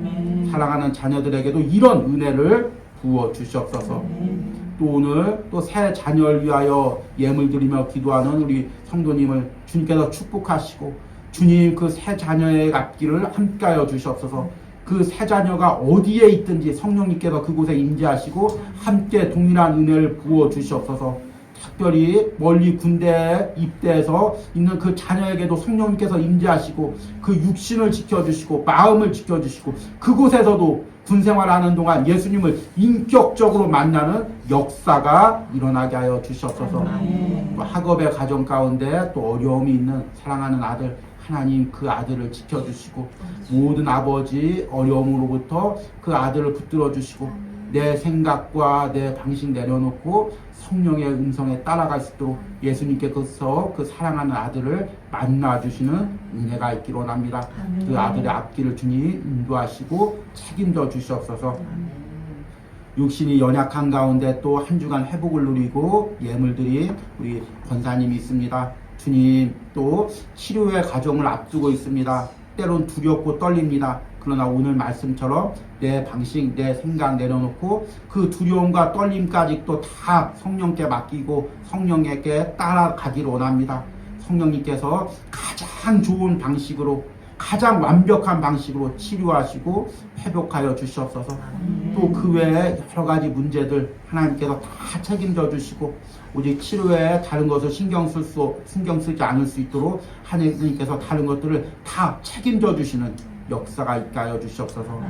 Speaker 1: 사랑하는 자녀들에게도 이런 은혜를 부어 주시옵소서. 또 오늘 또 새 자녀를 위하여 예물 드리며 기도하는 우리 성도님을 주님께서 축복하시고 주님, 그 새 자녀의 앞길을 함께 하여 주시옵소서. 그 새 자녀가 어디에 있든지 성령님께서 그곳에 임재하시고 함께 동일한 은혜를 부어 주시옵소서. 특별히 멀리 군대에 입대해서 있는 그 자녀에게도 성령님께서 임재하시고 그 육신을 지켜주시고 마음을 지켜주시고 그곳에서도 군생활하는 동안 예수님을 인격적으로 만나는 역사가 일어나게 하여 주시옵소서. 또 학업의 가정 가운데 또 어려움이 있는 사랑하는 아들, 하나님 그 아들을 지켜주시고 모든 아버지 어려움으로부터 그 아들을 붙들어 주시고 내 생각과 내 방식 내려놓고 성령의 음성에 따라갈 수 있도록 예수님께서 그 사랑하는 아들을 만나주시는 은혜가 있기로 합니다. 그 아들의 앞길을 주님 인도하시고 책임져 주시옵소서. 육신이 연약한 가운데 또 한 주간 회복을 누리고 예물들이 우리 권사님이 있습니다. 주님, 또 치료의 과정을 앞두고 있습니다. 때론 두렵고 떨립니다. 그러나 오늘 말씀처럼 내 방식, 내 생각 내려놓고 그 두려움과 떨림까지 또 다 성령께 맡기고 성령에게 따라가기를 원합니다. 성령님께서 가장 좋은 방식으로, 가장 완벽한 방식으로 치료하시고 회복하여 주시옵소서. 또 그 외에 여러 가지 문제들 하나님께서 다 책임져 주시고 오직 치료에 다른 것을 신경 쓰지 않을 수 있도록 하나님께서 다른 것들을 다 책임져 주시는 역사가 있게 하여 주시옵소서.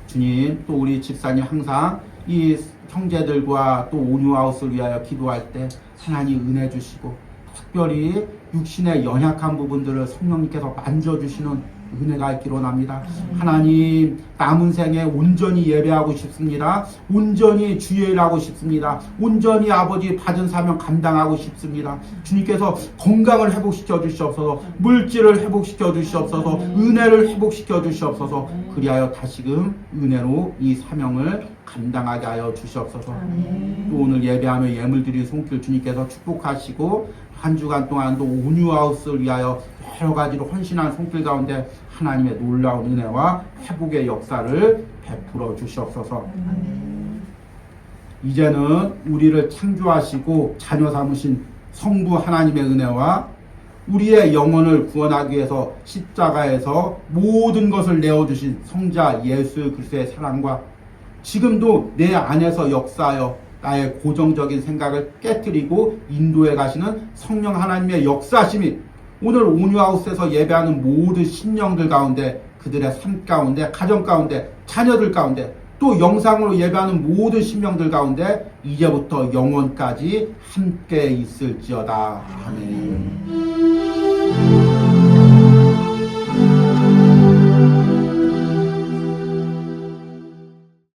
Speaker 1: 주님, 또 우리 집사님 항상 이 형제들과 또 온유하우스를 위하여 기도할 때 하나님 은혜 주시고 특별히 육신의 연약한 부분들을 성령님께서 만져주시는 은혜가 있기로 합니다. 하나님, 남은 생에 온전히 예배하고 싶습니다. 온전히 주일하고 싶습니다. 온전히 아버지 받은 사명 감당하고 싶습니다. 주님께서 건강을 회복시켜 주시옵소서. 물질을 회복시켜 주시옵소서. 은혜를 회복시켜 주시옵소서. 그리하여 다시금 은혜로 이 사명을 감당하게 하여 주시옵소서. 또 오늘 예배하며 예물 드린 손길 주님께서 축복하시고 한 주간 동안도 온유하우스를 위하여 여러 가지로 헌신한 손길 가운데 하나님의 놀라운 은혜와 회복의 역사를 베풀어 주시옵소서. 이제는 우리를 창조하시고 자녀 삼으신 성부 하나님의 은혜와 우리의 영혼을 구원하기 위해서 십자가에서 모든 것을 내어주신 성자 예수 그리스도의 사랑과 지금도 내 안에서 역사하여 나의 고정적인 생각을 깨뜨리고 인도해 가시는 성령 하나님의 역사심이 오늘 온유하우스에서 예배하는 모든 신령들 가운데, 그들의 삶 가운데, 가정 가운데, 자녀들 가운데, 또 영상으로 예배하는 모든 신령들 가운데 이제부터 영원까지 함께 있을지어다. 아멘.